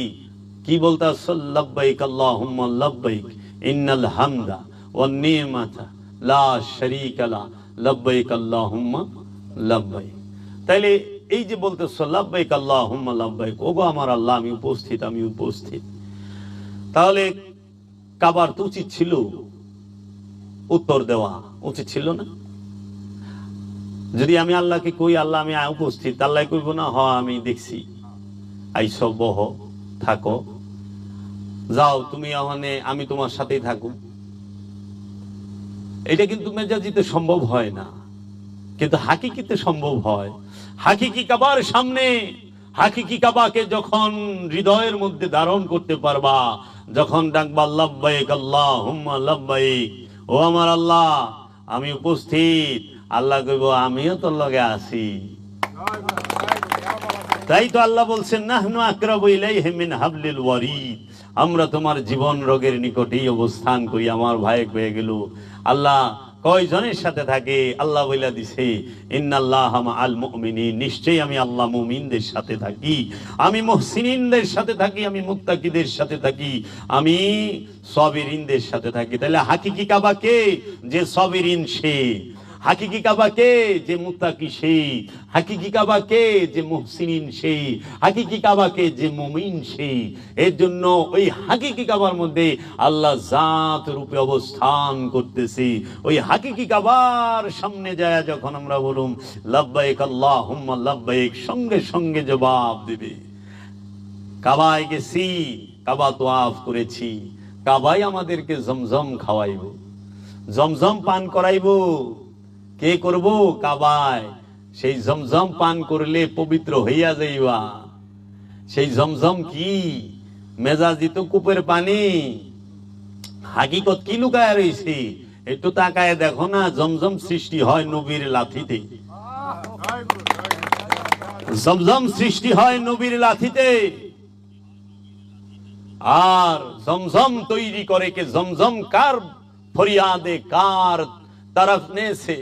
কি বলতাছ? লাব্বাইক আল্লাহুম্মা লাব্বাইক ইন্নাল হামদা ওয়ান নি'মাতা লা শারীকা লা লাব্বাইক আল্লাহুম্মা লাব্বাইক। তাইলে এই যে বলতেছ লাব্বাইক আল্লাহুম্মা লাব্বাইক, ওগো আমার আল্লাহ আমি উপস্থিত, আমি উপস্থিত। তাহলে কাবার তো উচিত ছিল উত্তর দেওয়া, উচিত ছিল না? যদি আমি আল্লাহকে কই আল্লাহ আমি উপস্থিত, আল্লাহ কইব না হ আমি দেখছি, আইসো বহ থাকো, যাও তুমি ওখানে, আমি তোমার সাথেই থাকো। এটা কিন্তু মেজাজিতে সম্ভব হয় না, কিন্তু হাকিকিতে সম্ভব হয়। হাকিকি কাবার সামনে, হাকিকি কাবাকে যখন হৃদয়ের মধ্যে ধারণ করতে পারবা, যখন ডাকবা লাব্বাইক আল্লাহুম্মা লাব্বাইক, ও আমার আল্লাহ আমি উপস্থিত, আল্লাহ কইব আমিও তোর লগে আছি। তাই তো আল্লাহ বলছেন নাহনু আকরাবু ইলাইহি মিন হাবলিল ওয়ারিদ, আমরা তোমার জীবন রোগের নিকটেই অবস্থান করি। আমার ভাই হয়ে গেল আল্লাহ কয়জনের সাথে থাকে? আল্লাহ বইলা দিছে ইন্নাল্লাহা মাআল মুমিনিন, নিশ্চয়ই আমি আল্লাহ মুমিনদের সাথে থাকি, আমি মুহসিনিনদের সাথে থাকি, আমি মুত্তাকিদের সাথে থাকি, আমি সাবিরিনদের সাথে থাকি। তাহলে হাকিকি কাবা কে? যে সাবিরিন সে। হাকিকি কাবা কে? যে মুত্তাকি সে। হাকিকি কাবা কে? যে মুহসিনিন সে। হাকিকি কাবা কে? যে মুমিন সে। এর জন্য ওই হাকিকি কাবার মধ্যে আল্লাহ জাত রূপে অবস্থান করতেছে। ওই হাকিকি কাবার সামনে যায় যখন আমরা বলুম লাব্বাইক আল্লাহুম্মা লাব্বাইক, সঙ্গে সঙ্গে জবাব দেবে। কাবায় গেছি, কাবা তোয়াফ করেছি, কাবাই আমাদেরকে জমজম খাওয়াইব, জমজম পান করাইব। কে করব? কাবায়। সেই জমজম পান করলে পবিত্র হইয়া যাইবা। সেই জমজম কি? মেজাজি তো কূপের পানি। হাকিকত কি লুকায় রয়েছে? একটু তাকায় দেখো না। জমজম সৃষ্টি হয় নবীর লাথিতে। জমজম সৃষ্টি হয় নবীর লাথিতে। আর জমজম তৈরি করে কে? জমজম কার ফরিয়াদে, কার তরফ নেছে?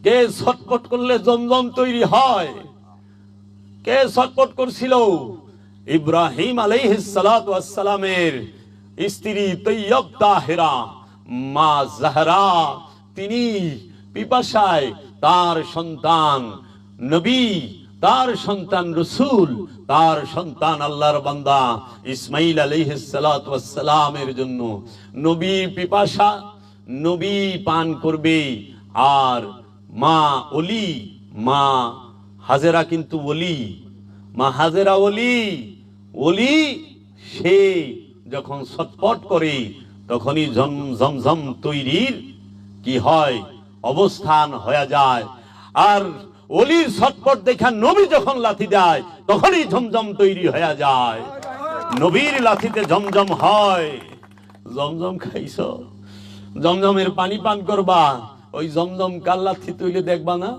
কে ছটপট করলে জমজম তৈরি হয়? কে ছটপট করছিল? ইব্রাহিম আলাইহিস সালাতু ওয়াস সালামের স্ত্রী তৈয়ব তাহেরা মা জাহরা, তিনি পিপাসায় তার সন্তান নবী, তার সন্তান রসুল, তার সন্তান আল্লাহর বান্দা ইসমাইল আলাইহিস সালাতু ওয়াস সালামের জন্য নবী পিপাসা, নবী পান করবে। আর মা ওলি, মা হাজেরা কিন্তু ওলি, মা হাজেরা ওলি। ওলি সে যখন ছটপট করে তখনই জমজম তৈরির কি হয়? অবস্থান হয়ে যায়। আর ওলির ছটপট দেখা নবী যখন লাথি দেয় তখনই জমজম তৈরি হয়ে যায়। নবীর লাথিতে জমজম হয়। জমজম খাইছ, জমজমের পানি পান করবা, ওই জমজম কার লাথি তুইলে দেখবা না?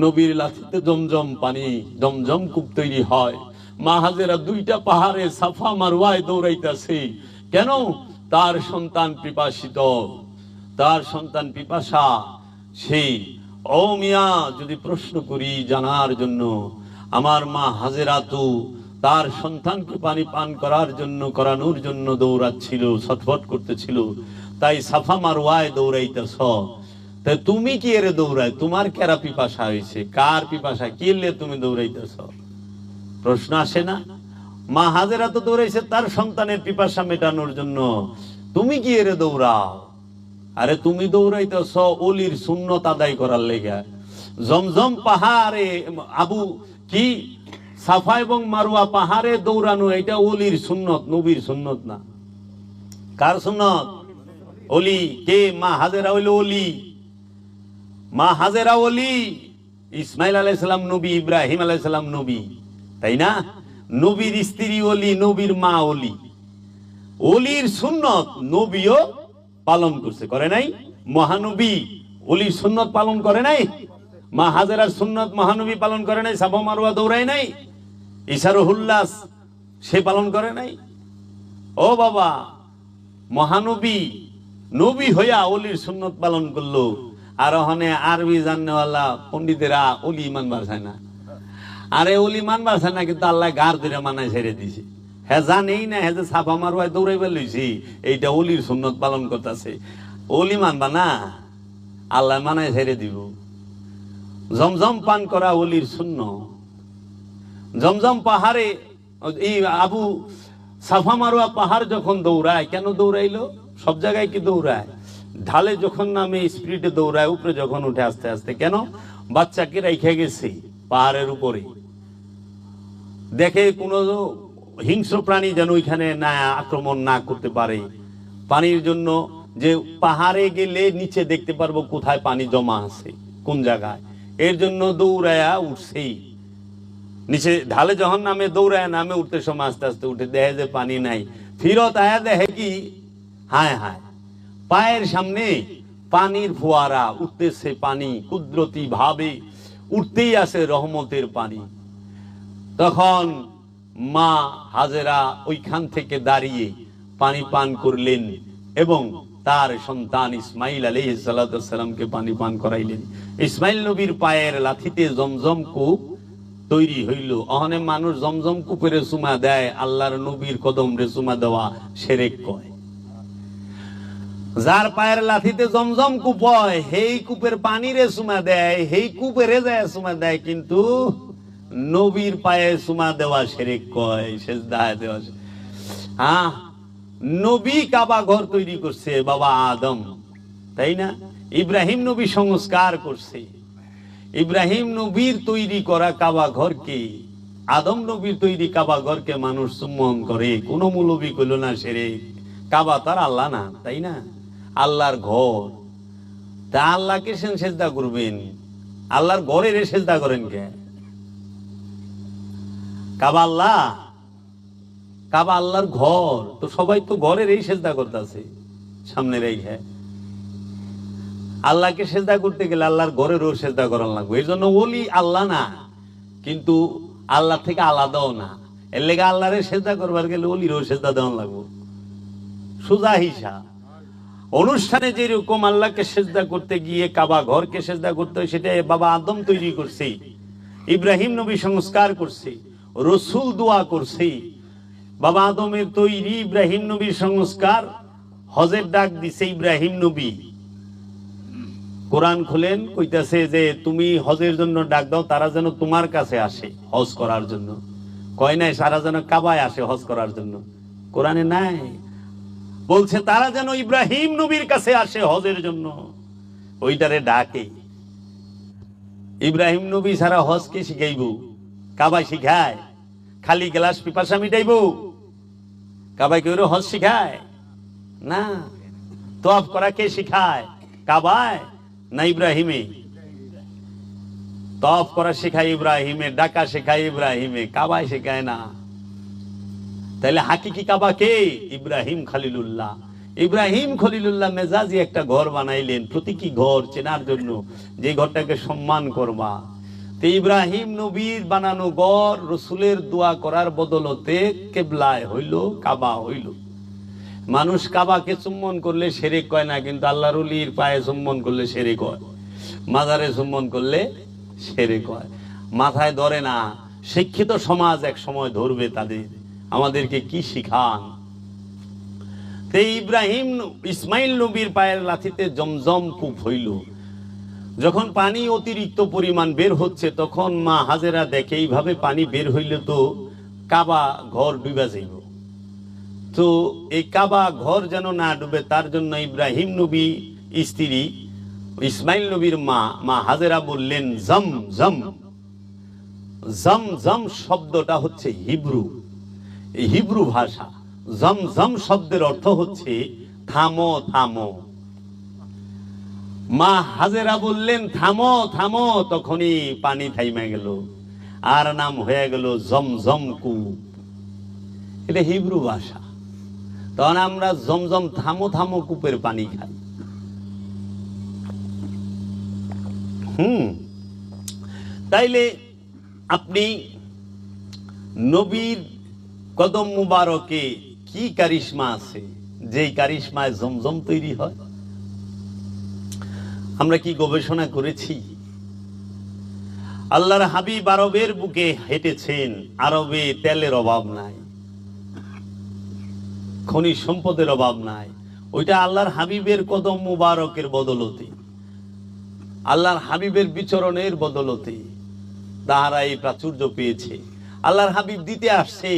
নবীর লাথিতে জমজম পানি, জমজম কূপ তৈরি হয়। মা হাজেরা দুইটা পাহাড়ে সাফা মারওয়ায় দৌড়াইতেছে। কেন? তার সন্তান পিপাসিত, তার সন্তান পিপাসা। সেই ও মিয়া, যদি প্রশ্ন করি জানার জন্য, আমার মা হাজেরা তো তার সন্তানকে পানি পান করার জন্য, করানোর জন্য দৌড়াচ্ছিল, ছটফট করতেছিল। তাই সাফা মারওয়ায় দৌড়াইতেছ। তা তুমি কি এর দৌড়ায়? তোমার কেরা পিপাসা হয়েছে? কার পিপাসা? কি এলে তুমি দৌড়াইতেছ? প্রশ্ন আসে না? মা হাজেরা তো দৌড়াইছে তার সন্তানের পিপাসা মেটানোর জন্য। তুমি কি এর দৌড়াও? আরে তুমি দৌড়াইতেছ ওলির সুন্নত আদায় করার লেগে। জমজম পাহাড়ে আবু কি সাফা এবং মারওয়া পাহাড়ে দৌড়ানো, এটা ওলির সুন্নত, নবীর সুন্নত না। কার সুন্নত? ওলি। কে? মা হাজেরা হইল ওলি। মা হাজেরা ওলি। ইসমাইল আলাইহিস সালাম নবী, ইব্রাহিম আলাইহিস সালাম নবী, তাই না? নবীর স্ত্রী ওলি, নবীর মা ওলি। ওলির সুন্নত নবীও পালন করছে, করে নাই? মহানবী ওলির সুন্নত পালন করে নাই? মা হাজেরার সুন্নত মহানবী পালন করে নাই? সাফা মারওয়া দৌড়ায় নাই? ইশারুহুল্লাস সে পালন করে নাই? ও বাবা, মহানবী নবী হইয়া ওলির সুন্নত পালন করলো। আর ওখানে আরবি জাননেওয়ালা পন্ডিতেরা ওলি মানবার চায় না। আরে ওলি মানবার চায় না, কিন্তু আল্লাহ গার ধরে মানায় ছেড়ে দিছে। হ্যাঁ জানেই না হ্যাঁ যে সাফা মারওয়ায় দৌড়াইবার লইছি, এইটা ওলির সুন্নত পালন করতেছে। ওলি মানবা না, আল্লাহ মানায় ছেড়ে দিব। জমজম পান করা ওলির সুন্নত। জমজম পাহাড়ে এই আবু সাফা মারওয়া পাহাড় যখন দৌড়ায়, কেন দৌড়াইলো? সব জায়গায় কি দৌড়ায়? ঢালে যখন নামে স্পিডে দৌড়ায়, উপরে যখন উঠে আস্তে আস্তে। কেন? বাচ্চাকে রেখে গেছে পাহাড়ের উপরে, দেখে কোনো হিংস্র প্রাণী যেন ওইখানে না আক্রমণ না করতে পারে। পানির জন্য যে পাহাড়ে গেলে নিচে দেখতে পারবো কোথায় পানি জমা আছে, কোন জায়গায়। এর জন্য দৌড়ায়া উঠছেই নিচে। ঢালে যখন নামে দৌড়ায় নামে, উঠতে সময় আস্তে আস্তে উঠে দেখে যে পানি নাই। ফিরত আয়া দেখে কি হায় হায়, পায়ের সামনে পানির ফোয়ারা উঠতেছে, পানি কুদরতি ভাবে উঠতেই আছে রহমতের পানি। তখন মা হাজেরা ওইখান থেকে দাঁড়িয়ে পানি পান করলেন এবং তার সন্তান ইসমাইল আলাইহিস সালামকে পানি পান করাইলেন। ইসমাইল নবীর পায়ের লাথিতে জমজম কূপ তৈরি হইল। অহনে মানুষ জমজম কূপের চুমা দেয়, আল্লাহর নবীর কদম রে চুমা দেওয়া শিরক কয়। যার পায়ের লাথিতে জমজম কূপ হয়, সেই কূপের পানি রে চুমা দেয়, সেই কূপের যায় চুমা দেয়, কিন্তু নবীর পায়ে চুমা দেওয়া শিরক কয়, সেজদা দেওয়া। হ্যাঁ, নবী কাবা ঘর তৈরি করছে বাবা আদম, তাই না? ইব্রাহিম নবী সংস্কার করছে। ইব্রাহিম নবীর তৈরি করা কাবা ঘরকে, আদম নবীর তৈরি কাবা ঘরকে মানুষ চুম্বন করে, কোন মৌলবী কইল না শিরক। কাবা তার আল্লাহ না, তাই না? আল্লাহর ঘর, তা আল্লাহকে সেজদা করবেন, আল্লাহর ঘরের সেজদা করেন কে? কাবা আল্লাহ, কাবা আল্লাহর ঘর, তো সবাই তো ঘরের এই সেজদা করতেছে সামনে রেখে। আল্লাহকে সেজদা করতে গেলে আল্লাহর ঘরেরও সেজদা করার লাগবে। এই জন্য ওলি আল্লাহ না, কিন্তু আল্লাহ থেকে আলাদাও না। এর লেগে আল্লাহরে সেজদা করবার গেলে ওলিরও সেজদা দেওয়া লাগবে। সুজা হিসাব। অনুষ্ঠানে যেরকম আল্লাহকে সেজদা করতে গিয়ে কাবা ঘরকে সেজদা করতে হয়, সেটা বাবা আদম তৈরি করছে, ইব্রাহিম নবী সংস্কার করছে, রসুল দোয়া করছে। বাবা আদমের তৈরি, ইব্রাহিম নবীর সংস্কার, হজের ডাক দিছে ইব্রাহিম নবী। কোরআন খুলেন, কইতাছে যে তুমি হজের জন্য ডাক দাও, তারা যেন তোমার কাছে আসে হজ করার জন্য। কয় নাই তারা যেন কাবায় আসে হজ করার জন্য, কোরআনে নাই। বলছে তারা যেন ইব্রাহিম নবীর কাছে আসে হজের জন্য, ওইটারে ডাকে। ইব্রাহিম নবী সারা হজকে শিখাইব, কাবায় শিখায়? খালি গ্লাস পিপাসা মিটাইব? কাবায় কেউ হজ শিখায় না। তওয়াফ করা কে শিখায়? কাবায় না ইব্রাহিমে? তওয়াফ করা শেখায় ইব্রাহিমে, ডাকা শেখায় ইব্রাহিমে, কাবায় শেখায় না। তাহলে হাকিকি কাবা কে? ইব্রাহিম খলিলুল্লাহ। ইব্রাহিম খলিলুল্লাহ মেজাজি একটা ঘর বানাইলেন, প্রতীকী ঘর চেনার জন্য, যে ঘরটাকে সম্মান করবা। তো ইব্রাহিম নবীর বানানো ঘর রসুলের দোয়া করার বদলতে কেবলায় হইল, কাবা হইল। মানুষ কাবাকে চুম্বন করলে শিরক কয় না, কিন্তু আল্লাহর ওলির পায়ে চুম্বন করলে শিরক হয়, মাজারে চুম্বন করলে শিরক হয়। মাথায় ধরে না। শিক্ষিত সমাজ এক সময় ধরবে তাদের। আমাদেরকে কি শিখান? ইব্রাহিম ইসমাইল নবীর পায়ের লাথিতে জমজম কূপ হইল। যখন পানি অতিরিক্ত পরিমাণ বের হচ্ছে, তখন মা হাজেরা দেখে এইভাবে পানি বের হইলে তো কাবা ঘর ডুবে যাইব। তো এই কাবা ঘর যেন না ডুবে, তার জন্য ইব্রাহিম নবী স্ত্রী ইসমাইল নবীর মা হাজেরা বললেন জম জম। জম জম শব্দটা হচ্ছে হিব্রু, হিব্রু ভাষা। জম জম শব্দের অর্থ হচ্ছে থামো থামো। মা হাজেরা বললেন থামো থামো, তখনই পানি থাইমা গেল, আর নাম হয়ে গেল জমজম কূপ। এটা হিব্রু ভাষা। তখন আমরা জমজম থামো থামো কূপের পানি খাই। তাইলে আপনি নবীর কদম মুবারকে কি কারিশমা আছে, যেই কারিশমায় জমজম তৈরি হয়? আমরা কি গবেষণা করেছি? আল্লাহর হাবিব আরবের বুকে হেঁটেছেন। আরবে তেলের অভাব নাই, খনিজ সম্পদের অভাব নাই। ওইটা আল্লাহর হাবিবের কদম মুবারকের বদলতে, আল্লাহর হাবিবের বিচরণের বদলতে তাহারা এই প্রাচুর্য পেয়েছে। আল্লাহর হাবিব দিতে আসছে,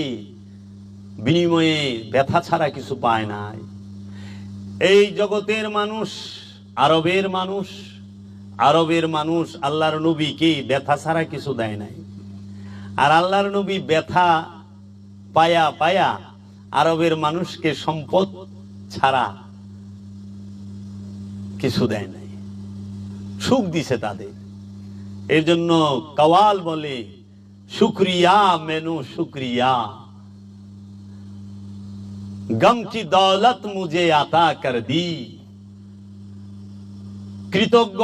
বিনিময়ে ব্যথা ছাড়া কিছু পায় নাই। এই জগতের মানুষ, আরবের মানুষ, আরবের মানুষ আল্লাহর নবীকে ব্যথা ছাড়া কিছু দেয় নাই। আর আল্লাহর নবী ব্যথা পায়া পায়া আরবের মানুষকে সম্পদ ছাড়া কিছু দেয় নাই, সুখ দিছে তাদের। এর জন্য কওয়াল বলে শুক্রিয়া মেনু শুক্রিয়া, गम की दौलत मुझे अता कर दी, কৃতজ্ঞ,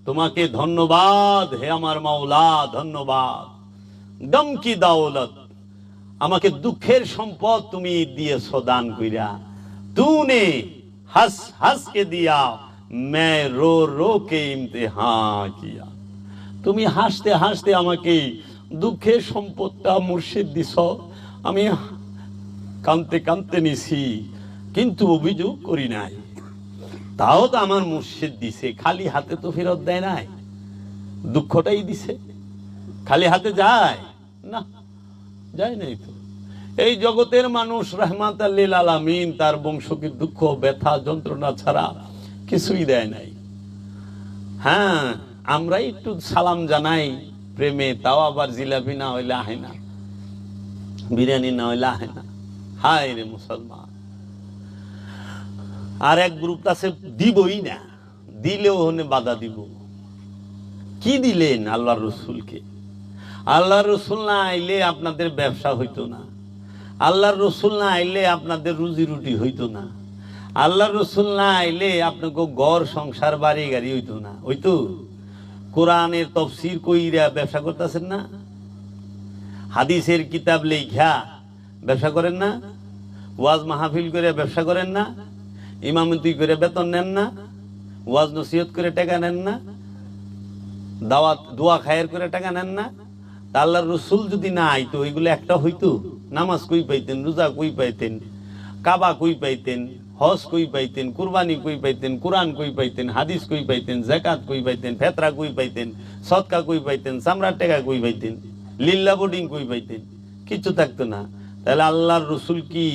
তোমাকে ধন্যবাদ হে আমার মাওলা, ধন্যবাদ। গম কি দাওলত, আমাকে দুঃখের সম্পদ তুমি দিয়েছো দান কইরা। তूने हंस हंस के दिया, मैं रो रो के इम्तिहान किया। তুমি হাসতে হাসতে আমাকে দুঃখের সম্পদটা মুর্শিদ দিছ, আমি কাঁদতে কাঁদতে নিছি, কিন্তু অভিযোগ করি নাই। তাও তো আমার মুর্শিদ দিছে, খালি হাতে তো ফেরত দেয় নাই, দুঃখটাই দিছে। খালি হাতে যায় না, যায় নাই তো। এই জগতের মানুষ রহমাতাল লিল আলামিন তার বংশকে দুঃখ ব্যথা যন্ত্রণা ছাড়া কিছুই দেয় নাই। হ্যাঁ, আমরা একটু সালাম জানাই প্রেমে, তাও আবার জিলাপি না হইলে আহে না, বিরিয়ানি না হইলে আহে না। হায় রে মুসলমান। আর এক গ্রুপ আছে দিবই না, দিলেও হনে বাধা দিব। কি দিলেন আল্লাহর রসুলকে? আল্লাহর রসুল না আইলে আপনাদের ব্যবসা হইতো না, আল্লাহর রসুল না আইলে আপনাদের রুজি রুটি হইতো না, আল্লাহর রসুল না আইলে আপনাকে ঘর সংসার বাড়ি গাড়ি হইতো না। হইতো? কোরআনের তফসির কইরা ব্যবসা করতেছেন না, হাদিসের কিতাব লেখা ব্যবসা করেন না, ওয়াজ মাহফিল করে ব্যবসা করেন না, ইমামতি করে বেতন নেন না, ওয়াজ নসিহত করে টাকা নেন না, দাওয়াত দোয়া খায়ের করে টাকা নেন না। তা আল্লাহর রসুল যদি না আইতো এগুলো একটা হইতো? নামাজ কই পাইতেন, রোজা কই পাইতেন, কাবা কই পাইতেন, হজ কই পাইতেন, কুরবানি কই পাইতেন, কোরআন কই পাইতেন, হাদিস কই পাইতেন, যাকাত কই পাইতেন, ফেতরা কই পাইতেন, সদকা কই পাইতেন, চামড়ার টাকা কই পাইতেন, লিল্লা বোর্ডিং কই পাইতেন? কিচ্ছু থাকতো না। তাহলে আল্লাহর রসুল কি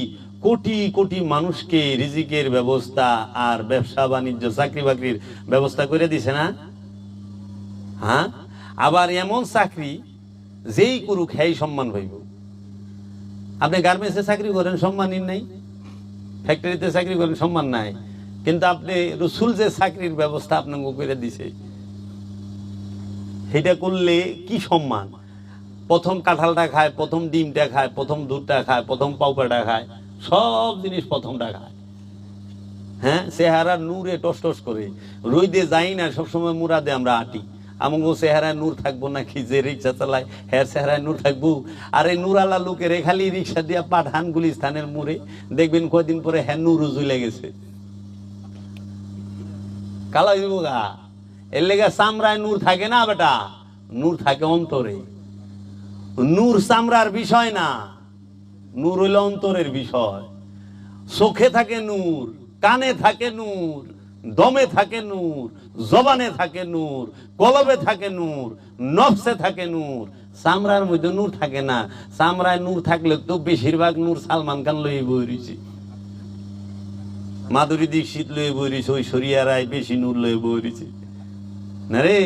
কোটি কোটি মানুষকে রিজিকের ব্যবস্থা আর ব্যবসা বাণিজ্য চাকরি বাকরির ব্যবস্থা করে দিছে না? হ্যাঁ, আবার এমন চাকরি যেই করুক হ্যাঁ সম্মান পাইব। আপনি গার্মেন্টসে চাকরি করেন, সম্মানই নাই। ফ্যাক্টরিতে চাকরি করেন, সম্মান নাই। কিন্তু আপনি রসুল যে চাকরির ব্যবস্থা আপনাকে করে দিছে, সেটা করলে কি সম্মান? প্রথম কাঁঠালটা খায়, প্রথম ডিমটা খায়, প্রথম দুধটা খায়, প্রথম পাউপাটা খায়, সব জিনিস প্রথমটা খায়। হ্যাঁ, চেহারা নূরে টস টস করে, রইদে যাই না, সবসময় মুরাদে আমরা আটি। আমাকে চেহারায় নূর থাকবো নাকি? যে রিক্সা চালায় হ্যাঁ চেহারায় নূর থাকবো? আর এই নূরালা লোকের খালি রিক্সা দিয়া পাঠান গুলিস্তানের মোড়ে দেখবেন কয়দিন পরে হ্যাঁ নূরও জ্বলে গেছে, কালা হইব গা। এর লেগে চামড়ায় নূর থাকে না বেটা, নূর থাকে অন্তরে। নূর চামড়ার বিষয় না, নূর হইল অন্তরের বিষয়। চোখে থাকে নূর, কানে থাকে নূর, দমে থাকে নূর, জবানে থাকে নূর, কলবে থাকে নূর, নফসে থাকে নূর। চামড়ার মধ্যে নূর থাকে না। চামড়ায় নূর থাকলে তো বেশিরভাগ নূর সালমান খান লয়ে বই রয়েছে, মাধুরী দীক্ষিত লয়ে বই রয়েছে, ঐশ্বরিয়া রায় বেশি নূর লয়ে বই রয়েছে না রে।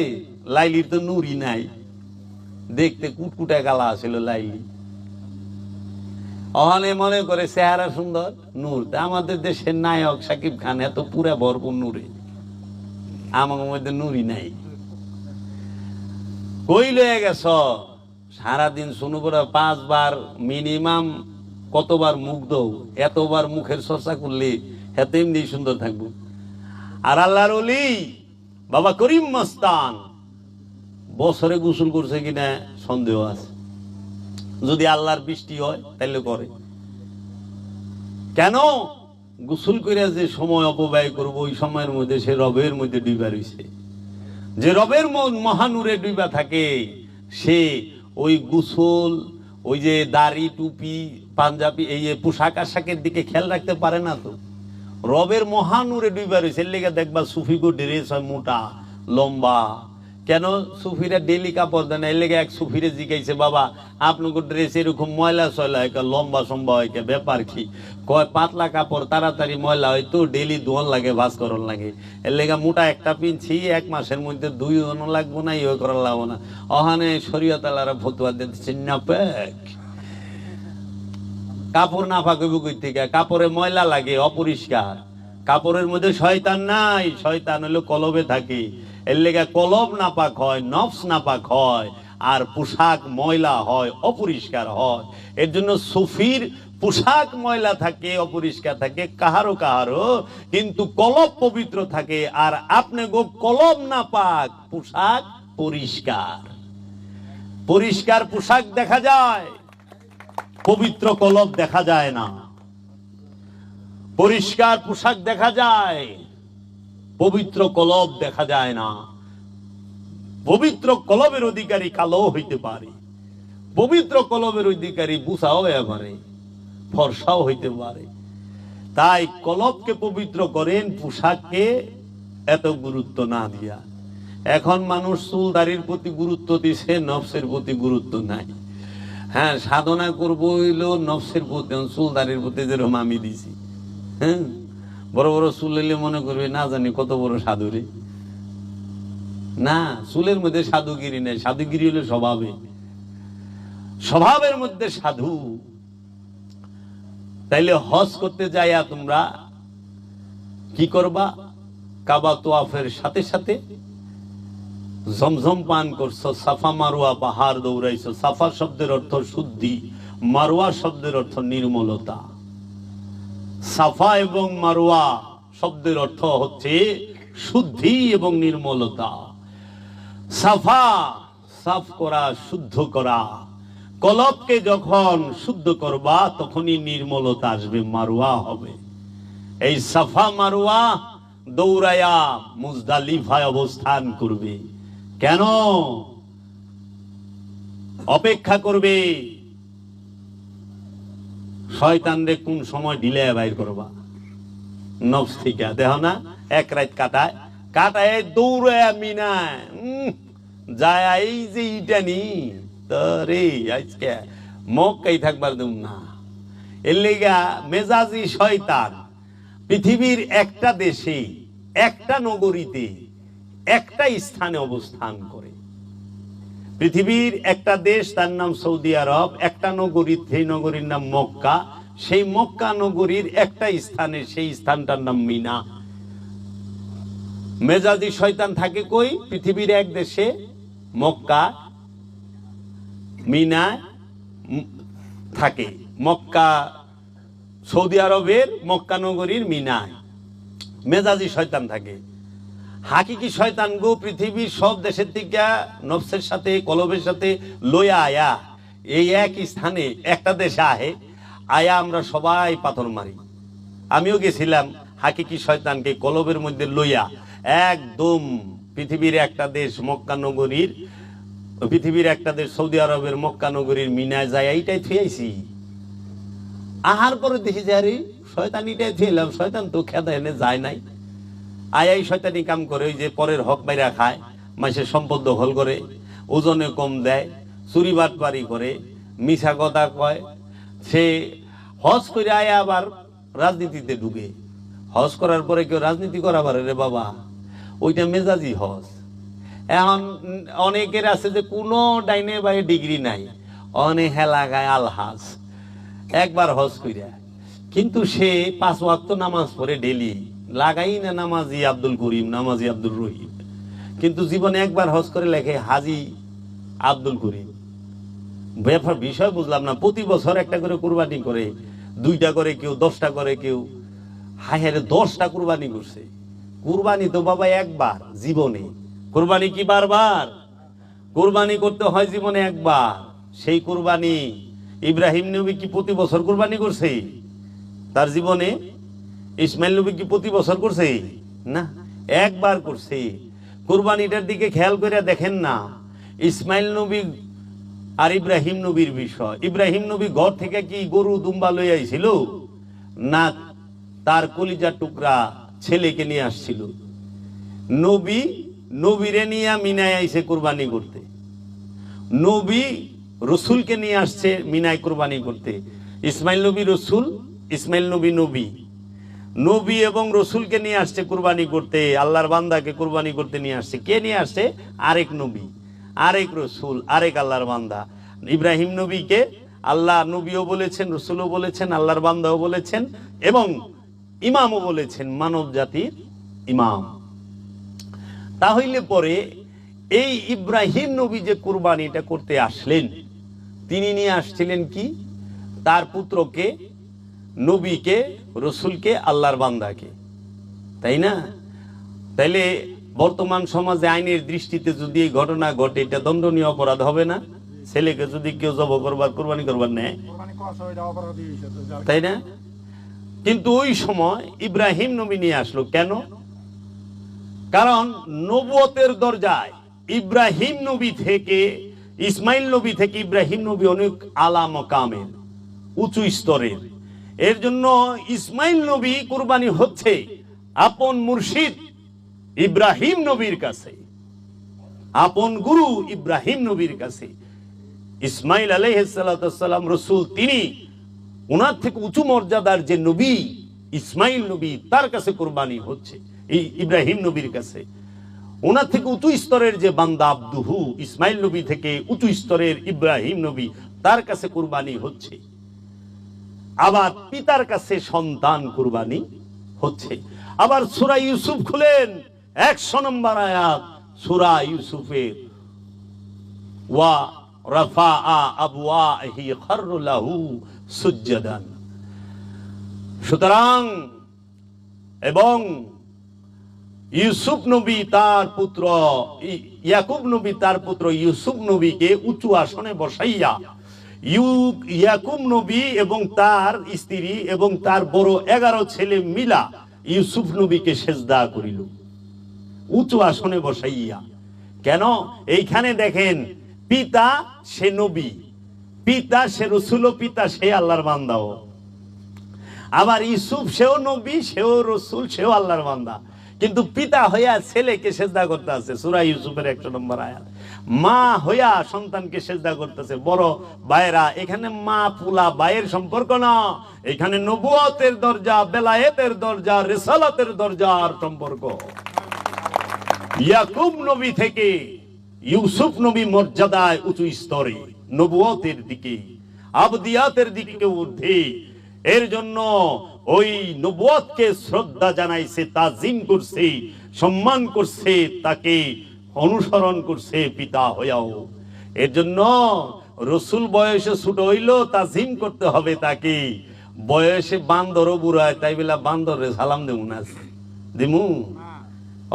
লাইলির তো নূরই নাই, দেখতে কুটকুটা গালা আছিল লাইলি। অহনে মনে করে চেহারা সুন্দর, নূর। আমাদের দেশের নায়ক সাকিব খান এত পুরা ভরপুর নূরে, আমার মধ্যে নূরই নাই। কই লয়ে গেছ? সারাদিন শুনু করে 5 বার মিনিমাম, কতবার মুখ দৌ, এতবার মুখের চর্চা করলে এত এমনি সুন্দর থাকবো। আর আল্লাহর ওলি বাবা করিম মস্তান বছরে গোসল করছে কিনা সন্দেহ আছে। যদি আল্লাহর বৃষ্টি হয় তাহলে করে। কেন? গোসল করে যে সময় অপব্যয় করবো, ওই সময়ের মধ্যে সে রবের মধ্যে ডুবা রয়েছে। যে রবের মহানূরে ডুবা থাকে, সে ওই গোসল, ওই যে দাড়ি টুপি পাঞ্জাবি এই পোশাক আশাকের দিকে খেয়াল রাখতে পারে না। তো রবের মহানূরে ডুবা রয়েছে। এর লেগে দেখবা সুফিগো ড্রেস হয় মোটা লম্বা। কেন? সুফিরা ডেলি কাপড় দেয় না। এর লেগে এক সুফিরে জিজ্ঞাসা, বাবা আপনাকে ড্রেস এরকম ময়লা সয়লা হয়, লম্বা সম্বা হয়, ব্যাপার কি? কয় পাতলা কাপড় তাড়াতাড়ি ময়লা হয় তো, ডেলি ধোয়ান লাগে, ভাস করন লাগে। এর লেগে মোটা একটা পিনছি, 1 মাসের মধ্যে 2 ধোয়ানো লাগবো না, ইয়ে করার লাগবো না। ওখানে শরীয়ত আলারা ফতুয়া দিচ্ছে না পেক কাপড় না ফাঁকব কই থেকে? কাপড়ে ময়লা লাগে, অপরিষ্কার। কাপড়ের মধ্যে শয়তান নাই, শয়তান হলো কলবে থাকে। এর লেগে কলব নাপাক হয়, নফস নাপাক হয়, আর পোশাক ময়লা হয়, অপরিষ্কার হয়। এর জন্য সুফির পোশাক ময়লা থাকে, অপরিষ্কার থাকে কাহারো কাহারো, কিন্তু কলব পবিত্র থাকে। আর আপনি গো কলব না পাক, পোশাক পরিষ্কার। পরিষ্কার পোশাক দেখা যায়, পবিত্র কলব দেখা যায় না। পরিষ্কার পোশাক দেখা যায়, পবিত্র কলব দেখা যায় না। পবিত্র কলবের অধিকারী কালো হইতে পারে, পবিত্র কলবের অধিকারী বুসাও হইতে পারে, ফর্সাও হইতে পারে। তাই কলবকে পবিত্র করেন, পোশাককে এত গুরুত্ব না দিয়া। এখন মানুষ চুলদারির প্রতি গুরুত্ব দিছে, নফসের প্রতি গুরুত্ব নাই। হ্যাঁ, সাধনা করবো হইলো নফসের প্রতি, চুলদারির প্রতি যেরকম আমি দিছি। হ্যাঁ, বড় বড় চুল হইলে মনে করবে না জানি কত বড় সাধুরে। না, চুলের মধ্যে সাধুগিরি নেই, সাধুগিরি হলো স্বভাবে, স্বভাবের মধ্যে সাধু। তাইলে হজ করতে যাইয়া তোমরা কি করবা? কাবা তোয়াফের সাথে সাথে জমজম পান করছো, সাফা মারোয়া পাহাড় দৌড়াইছো। সাফা শব্দের অর্থ শুদ্ধি, মারোয়া শব্দের অর্থ নির্মলতা। সাফা এবং মারোয়া শব্দের অর্থ হচ্ছে শুদ্ধি এবং নির্মলতা। সাফা সাফ করা, শুদ্ধ করা। কলবকে যখন শুদ্ধ করবা তখনই নির্মলতা আসবে, মারোয়া হবে। এই সাফা মারোয়া দৌড়াইয়া মুজদালিফায় অবস্থান করবে। কেন অপেক্ষা করবে? শয়তানরে কোন সময় ঢিলে বাইর করবা নফস থেকে। দেখো না, এক রাত কাটায় কাটায় দৌড়ায় মিনায় যায়, এই যে ইটানি তরে আজকে মক্কাই থাকবার দেব না। এর লেগা মেজাজি শয়তান পৃথিবীর একটা দেশে, একটা নগরীতে, একটা স্থানে অবস্থান করে। পৃথিবীর একটা দেশ, তার নাম সৌদি আরব, একটা নগরী, সেই নগরীর নাম মক্কা। সেই মক্কা নগরীর একটা স্থানে, সেই স্থানটার নাম মিনা। মেজাজি শয়তান থাকে কই? পৃথিবীর এক দেশে, মক্কা, মিনা থাকে। মক্কা, সৌদি আরবের মক্কা নগরীর মিনায় মেজাজি শয়তান থাকে। হাকিকি শয়তান গো পৃথিবীর সব দেশের থেকে নফসের সাথে, কলবের সাথে লইয়া আয়া এই এক স্থানে একটা দেশে আহে। আয়া আমরা সবাই পাথর মারি। আমিও গেছিলাম হাকিকি শয়তানকে কলবের মধ্যে লইয়া একদম পৃথিবীর একটা দেশ মক্কা নগরীর, পৃথিবীর একটা দেশ সৌদি আরবের মক্কা নগরীর মিনায় যায়, এইটাই থুয়েছি। আহার পরে দেখি যে আরে শয়তান এটাই থুয়েলাম, শয়তান তো খেদা এনে যায় নাই। আয়াই শয়তানি কাম করে, ওই যে পরের হক বাইরা খায়, মানুষের সম্পদ দখল করে, ওজনে কম দেয়, চুরি বাটপারি করে, মিছা কথা কয়। সে হজ করে আয়া আবার রাজনীতিতে ঢুকে। হজ করার পরে কেউ রাজনীতি করা পারে রে বাবা? ওইটা মেজাজি হজ। এখন অনেকের আছে যে কোনো ডাইনে বাইরে ডিগ্রি নাই, অনেক এলাকায় আলহাজ, একবার হজ কইরা, কিন্তু সে 5 ওয়াক্ত নামাজ পড়ে ডেলি, লাগাই না নামাজি আব্দুল করিম, নামাজি আব্দুল রহিম, কিন্তু জীবনে একবার হজ করে লেখে হাজি আব্দুল করিম। ব্যাপার বিষয় বুঝলাম না। প্রতি বছর একটা করে কুরবানি করে, 2টা করে কেউ, 10টা করে কেউ। হায় 10টা কুরবানি করছে। কুরবানি তো বাবা একবার জীবনে, কুরবানি কি বারবার? কুরবানি করতে হয় জীবনে একবার। সেই কুরবানি ইব্রাহিম নবী কি প্রতি বছর কুরবানি করছে তার জীবনে? ইসমাইল নবী কি প্রতি বছর করছে? না, একবার করছে। কুরবানিটার দিকে খেয়াল করে দেখেন না, ইসমাইল নবী আর ইব্রাহিম নবীর বিষয়। ইব্রাহিম নবী ঘর থেকে কি গরু দুম্বা লই আইছিল? না, তার কলিজার টুকরা ছেলেকে নিয়ে আসছিল। নবী নবীরে নিয়ে মিনায় আইছে কুরবানি করতে, নবী রসুলকে নিয়ে আসছে মিনায় কুরবানি করতে। ইসমাইল নবী রসুল, ইসমাইল নবী নবী, নবী এবং রসুলকে নিয়ে আসছে কুরবানি করতে। আল্লাহর বান্দাকে কুরবানি করতে নিয়ে আসছে। কে নিয়ে আসছে? আরেক নবী, আরেক রসুল, আরেক আল্লাহর বান্দা। ইব্রাহিম নবীকে আল্লাহ নবীও বলেছেন, রসুলও বলেছেন, আল্লাহর বান্দাও বলেছেন এবং ইমামও বলেছেন, মানব জাতির ইমাম। তাহলে পরে এই ইব্রাহিম নবী যে কুরবানিটা করতে আসলেন, তিনি নিয়ে আসছিলেন কি? তার পুত্রকে, নবীকে, রসুলকে, আল্লাহর বান্দাকে, তাই না? তাইলে বর্তমান সমাজে আইনের দৃষ্টিতে যদি এই ঘটনা ঘটে, এটা দণ্ডনীয় অপরাধ হবে না? ছেলেকে যদি কেউ জব করবার, কোরবানি করবার নেয়, তাই না? কিন্তু ওই সময় ইব্রাহিম নবী নিয়ে আসলো কেন? কারণ নবুয়তের দরজায় ইব্রাহিম নবী থেকে, ইসমাইল নবী থেকে ইব্রাহিম নবী অনেক আলা মকামের, উঁচু স্তরের। এর জন্য ইসমাইল নবী কুরবানি হচ্ছে আপন মুর্শিদ ইব্রাহিম নবীর কাছে, আপন গুরু ইব্রাহিম নবীর কাছে। ইসমাইল আলাইহিস সালাম রসুল, তিনি ওনার থেকে উঁচু মর্যাদার যে নবী ইসমাইল নবী, তার কাছে কুরবানি হচ্ছে, এই ইব্রাহিম নবীর কাছে। ওনার থেকে উঁচু স্তরের যে বান্দা আব্দুহু, ইসমাইল নবী থেকে উঁচু স্তরের ইব্রাহিম নবী, তার কাছে কুরবানি হচ্ছে। আবার পিতার কাছে সন্তান কুরবানি হচ্ছে। আবার সূরা ইউসুফ খুলেন, 100 নম্বর আয়াত সূরা ইউসুফের, ওয়া রাফাআ আবওয়াহি খাররু লাহু সুজদান। সুতরাং এবং ইউসুফ নবী তার পুত্র, ইয়াকুব নবী তার পুত্র ইউসুফ নবীকে উঁচু আসনে বসাইয়া ইয়াকুব নবী এবং তার স্ত্রী এবং তার বড় 11 ছেলে মিলা ইউসুফ নবীকে সেজদা করিল, উঁচু আসনে বসাইয়া। কেন? এইখানে দেখেন, পিতা সে নবী, পিতা সে রসুল, পিতা সে আল্লাহর বান্দাও। আবার ইউসুফ সেও নবী, সেও রসুল, সেও আল্লাহর বান্দা, কিন্তু পিতা হইয়া ছেলেকে সেজদা করতে আছে। সূরা ইউসুফের 100 নম্বর আয়াত। মা হইয়া সন্তানকে সেজদা করতেছে। বড় ভাইরা, এখানে মা পুলা ভাইয়ের সম্পর্ক না, এখানে নবুয়তের দরজা, বেলায়েতের দরজা, রিসালাতের দরজার সম্পর্ক। ইয়াকুব নবী থেকে ইউসুফ নবী মর্যাদায় উঁচু স্তরে, নবুয়তের দিকে, আবদিয়াতের দিকে ঊর্ধ্বে। এর জন্য ওই নবুয়তকে শ্রদ্ধা জানাইছে, তাজিম করছে, সম্মান করছে, তাকে অনুসরণ করছে পিতা হইয়াও। এর জন্য রসুল বয়সে ছোট হইল, তাজিম করতে হবে তাকে। বয়সে বান্দরও বুড়ায়, তাই বেলা বান্দরে সালাম দেবো না, দিমু?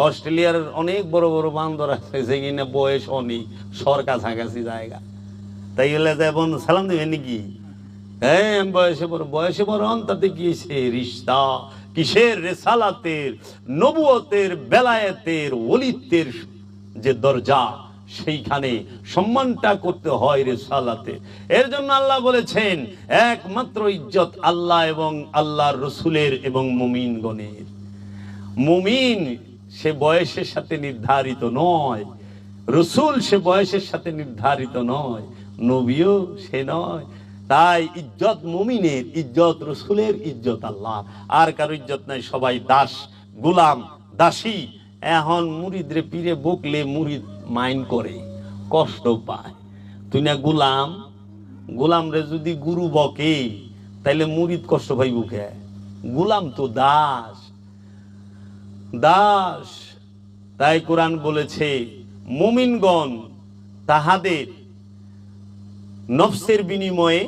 অস্ট্রেলিয়ার অনেক বড় বড় বান্দর আছে যেখানে বয়স অনেক, সর কাছাকাছি জায়গা, তাই গেলে যেমন সালাম দেবেন নাকি? হ্যাঁ, বয়সে বড় অন্ততে গিয়েছে রিশতা কিসের? রিসালাতের, নবুয়তের, বেলায়েতের, ওলিত্বের যে দরজা, সেইখানে সম্মানটা করতে হয় রিসালাতে। এর জন্য আল্লাহ বলেছেন, একমাত্র ইজ্জত আল্লাহ এবং আল্লাহর রসুলের এবং মুমিনগণের। মুমিন সে বয়সের সাথে নির্ধারিত নয়, রসুল সে বয়সের সাথে নির্ধারিত নয়, নবীও সে নয়। তাই ইজ্জত মুমিনের, ইজ্জত রসুলের, ইজ্জত আল্লাহ। আর কারো ইজ্জত নাই, সবাই দাস, গোলাম, দাসী। এখন মুরিদরে পীরে বকলে মুরিদ মাইন করে, কষ্ট পায়। তুই না গোলাম, গোলাম রে যদি গুরু বকে তাইলে মুরিদ কষ্ট পাইব কে? গোলাম তো দাস, দাস। তাই কোরআন বলেছে, মুমিনগণ তাহাদের নফসের বিনিময়ে,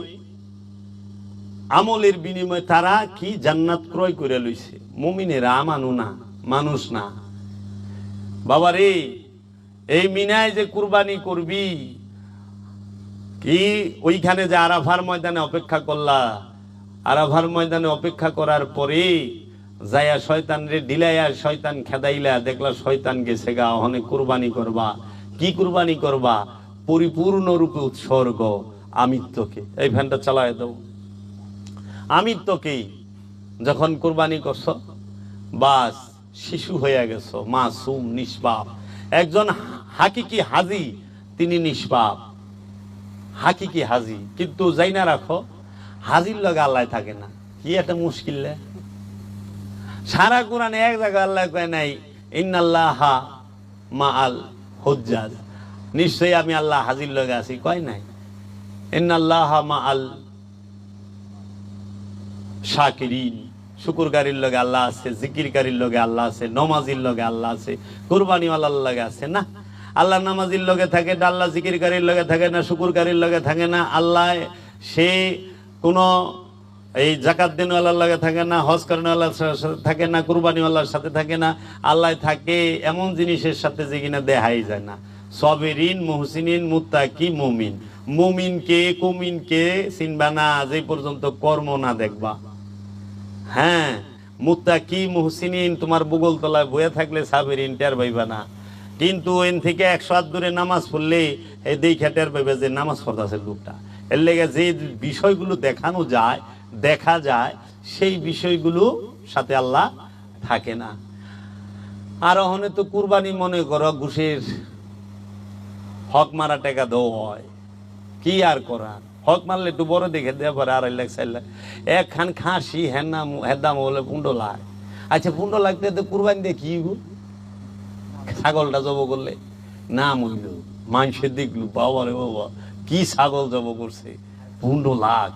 আমলের বিনিময়ে তারা কি জান্নাত ক্রয় করে লইছে। মুমিনেরা আমানু না, মানুষ না। বাবারে, এই মিনায় যে কুরবানি করবি, কি ওইখানে যে আরাফার ময়দানে অপেক্ষা করলা, আরাফার ময়দানে অপেক্ষা করার পরে যাইয়া শয়তান রে ঢিলাইয়া শয়তান খেদাইলা, দেখলা শয়তান গেছে গা, অনেক কুরবানি করবা। কি কুরবানি করবা? পরিপূর্ণ রূপে উৎসর্গ আমিত্বকে। এই ফ্যানটা চালায় দাও। আমিত্বকে যখন কুরবানি করছো, বাস শিশু হয়ে গেছো, মাসুম, নিষ্পাপ। একজন হাকিকি হাজি, তিনি নিষ্পাপ, হাকিকি হাজি। কিন্তু যাই না রাখো, হাজির লগে আল্লাহ থাকে না। কি একটা মুশকিল। সারা কোরআনে এক জায়গায় আল্লাহ কয় নাই ইন্নাল্লাহা মাআল হুজ্জাজ, নিশ্চয়ই আমি আল্লাহ হাজির লগে আছি, কয় নাই। ইন্নাল্লাহা মাআল শাকিরিন, শুকরকারীর লগে আল্লাহ আছে, জিকিরকারীর লগে আল্লাহ আছে, নমাজির লগে আল্লাহ আছে, কুরবানিওয়ালার লগে আছে না। আল্লাহ নামাজির লগে থাকে, আল্লাহ জিকিরকারীর লগে থাকে না, শুকরকারীর লগে থাকে না। আল্লাহ সে কোনো এই জাকাত দেনওয়ালার লাগে থাকে না, হজ করেনওয়ালার সাথে থাকে না, কুরবানিওয়ালার সাথে থাকে না, আল্লাহ থাকে এমন জিনিসের সাথে যে কিনা দেখাই যায় না। সবেরিন, মুহসিনিন, মুত্তাকি, মুমিন। মুমিনকে কুমিনকে চিনবা না যে পর্যন্ত কর্ম না দেখবা। হ্যাঁ, মুত্তাকি মুহসিনিন তোমার বুগল তলায় বয়ে থাকলে সাবেরিন টের পাইবা না, কিন্তু এন থেকে 100 হাত দূরে নামাজ পড়লে এই দেখা টের পাইবা যে নামাজ পড়তেছে লোকটা। এর লেগে যে বিষয়গুলো দেখানো যায়, দেখা যায়, সেই বিষয়গুলো সাথে আল্লাহ থাকে না। আর ওখানে তো কুরবানি মনে করো ঘুষের হক মারা টাকা দেওয়া হয়, কি আর করা। হক মারলে একটু বড় দেখে দেওয়া পারে 2.5 লাখ 4 লাখ। একখান খাসি হেদাম হলে 15 লাখ। আচ্ছা 15 লাখ তো কুরবানি দিয়ে কি ছাগলটা জব করলে নাম হইল, মানুষের দেখলো বাবা রে বাবা কি ছাগল জব করছে, 15 লাখ।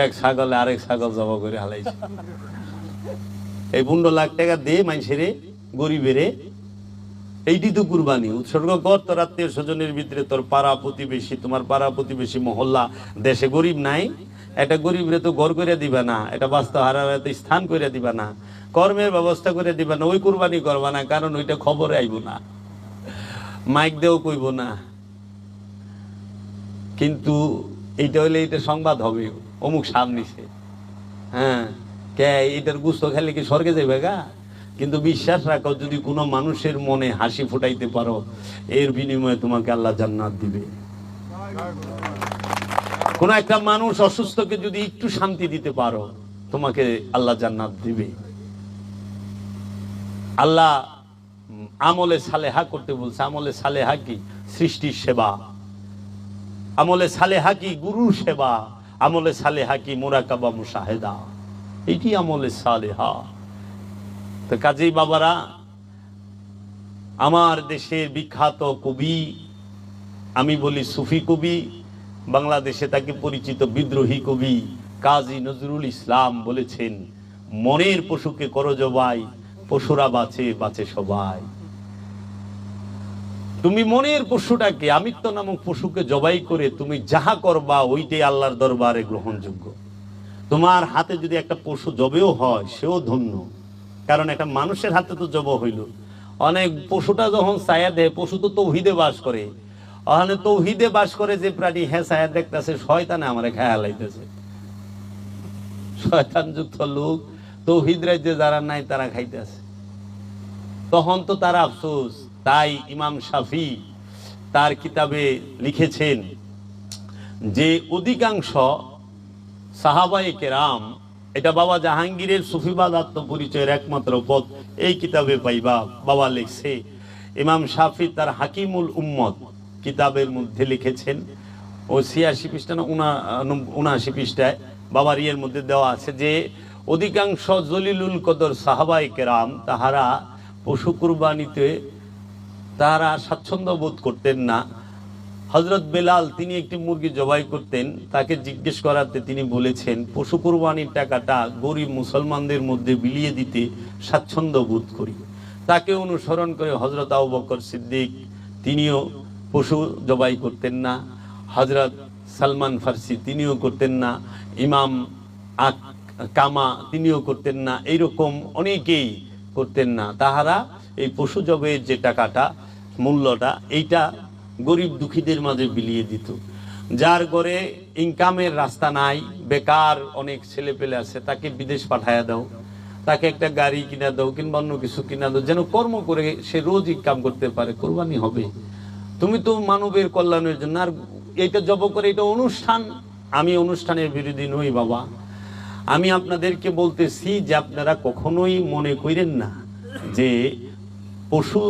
এক ছাগলে আরেক ছাগল জব করে হালাইছে। এই 15 লাখ টাকা দিয়ে মানুষের গরিবেরে এইটি তো কুরবানি। উৎসর্গ কর তোর আত্মীয় স্বজনের ভিতরে, তোর পাড়া প্রতিবেশী, তোমার পাড়া প্রতিবেশী মহল্লা। দেশে গরিব নাই, এটা গরিবরে তো ঘর করে দিবা না, এটা বাস্তব হারাতে স্থান করে দিবা না, কর্মের ব্যবস্থা করে দিবা না, ওই কুরবানি করবা না, কারণ ওইটা খবরে আইব না, মাইক দেও কইব না। কিন্তু এইটা হইলে এইটা সংবাদ হবে, অমুক সাপ নিছে। হ্যাঁ, কে এটার গুস্ত খেলে কি স্বর্গে যাবে গা? কিন্তু বিশ্বাস রাখো, যদি কোনো মানুষের মনে হাসি ফুটাইতে পারো, এর বিনিময়ে তোমাকে আল্লাহ জান্নাত দিবে। কোন একটা মানুষ অসুস্থকে যদি একটু শান্তি দিতে পারো, তোমাকে আল্লাহ জান্নাত দিবে। আল্লাহ আমলে সালেহা করতে বলছে। আমলে সালেহা কি? সৃষ্টির সেবা। আমলে সালেহা কি? গুরুর সেবা। আমলে সালেহা কি? মুরাকাবা মুশাহেদা। এটি আমলে সালেহা। তো কাজেই বাবারা, আমার দেশের বিখ্যাত কবি, আমি বলি সুফি কবি, বাংলাদেশে তাকে পরিচিত বিদ্রোহী কবি কাজী নজরুল ইসলাম বলেছেন, মনের পশুকে করো জবাই, পশুরা বাঁচে বাঁচে সবাই। তুমি মনের পশুটাকে, আমিত্ব নামক পশুকে জবাই করে তুমি যাহা করবা ওইটাই আল্লাহর দরবারে গ্রহণযোগ্য। তোমার হাতে যদি একটা পশু জবেও হয়, সেও ধন্য, কারণ একটা মানুষের হাতে তো জব হইল। অনেক পশুটা যখন ছায়া দেয়, পশু তো তৌহিদে বাস করে, ওখানে তৌহিদে বাস করে যে প্রাণী, হ্যাঁ ছায়া দেখতেছে, শয়তানে আমার খেয়াল আইতেছে। শয়তান যুক্ত লোক তৌহিদ রাজ্যে যারা নাই তারা খাইতেছে, তখন তো তারা আফসোস। তাই ইমাম শাফি তার কিতাবে লিখেছেন যে অধিকাংশ সাহাবায়ে কেরাম, এটা বাবা জাহাঙ্গীরের সুফিবাদ আত্মপরিচয়ের একমাত্র পথ এই কিতাবে পাইবা। বাবা লিখছে, ইমাম শাফি তার হাকিমুল উম্মত কিতাবের মধ্যে লিখেছেন, ও 86 পৃষ্ঠা না 79 পৃষ্ঠায় বাবার ইয়ের মধ্যে দেওয়া আছে যে অধিকাংশ জলিলুল কদর সাহাবায়ে কেরাম তাহারা পশু কুরবানিতে তারা স্বাচ্ছন্দ্য বোধ করতেন না। হযরত বেলাল তিনি একটি মুরগি জবাই করতেন, তাকে জিজ্ঞেস করাতে তিনি বলেছেন, পশু কুরবানির টাকাটা গরিব মুসলমানদের মধ্যে বিলিয়ে দিতে স্বাচ্ছন্দ্য বোধ করি। তাকে অনুসরণ করে হযরত আবু বকর সিদ্দিক তিনিও পশু জবাই করতেন না, হযরত সালমান ফার্সি তিনিও করতেন না, ইমাম কামা তিনিও করতেন না, এইরকম অনেকেই করতেন না। তাহারা এই পশু জবের যে টাকাটা, মূল্যটা, এইটা গরিব দুঃখীদের মাঝে বিলিয়ে দিত। যার ঘরে ইনকামের রাস্তা নাই, বেকার অনেক ছেলে পেলে আছে, তাকে বিদেশ পাঠায়া দাও, তাকে একটা গাড়ি কিনা দাও কিংবা অন্য কিছু কিনা দাও, যেন কর্ম করে সে রোজ ইনকাম করতে পারে, কোরবানি হবে। তুমি তো মানবের কল্যাণের জন্য। আর এইটা জব করে, এটা অনুষ্ঠান। আমি অনুষ্ঠানের বিরোধী নই বাবা, আমি আপনাদেরকে বলতেছি যে আপনারা কখনোই মনে করেন না যে পশু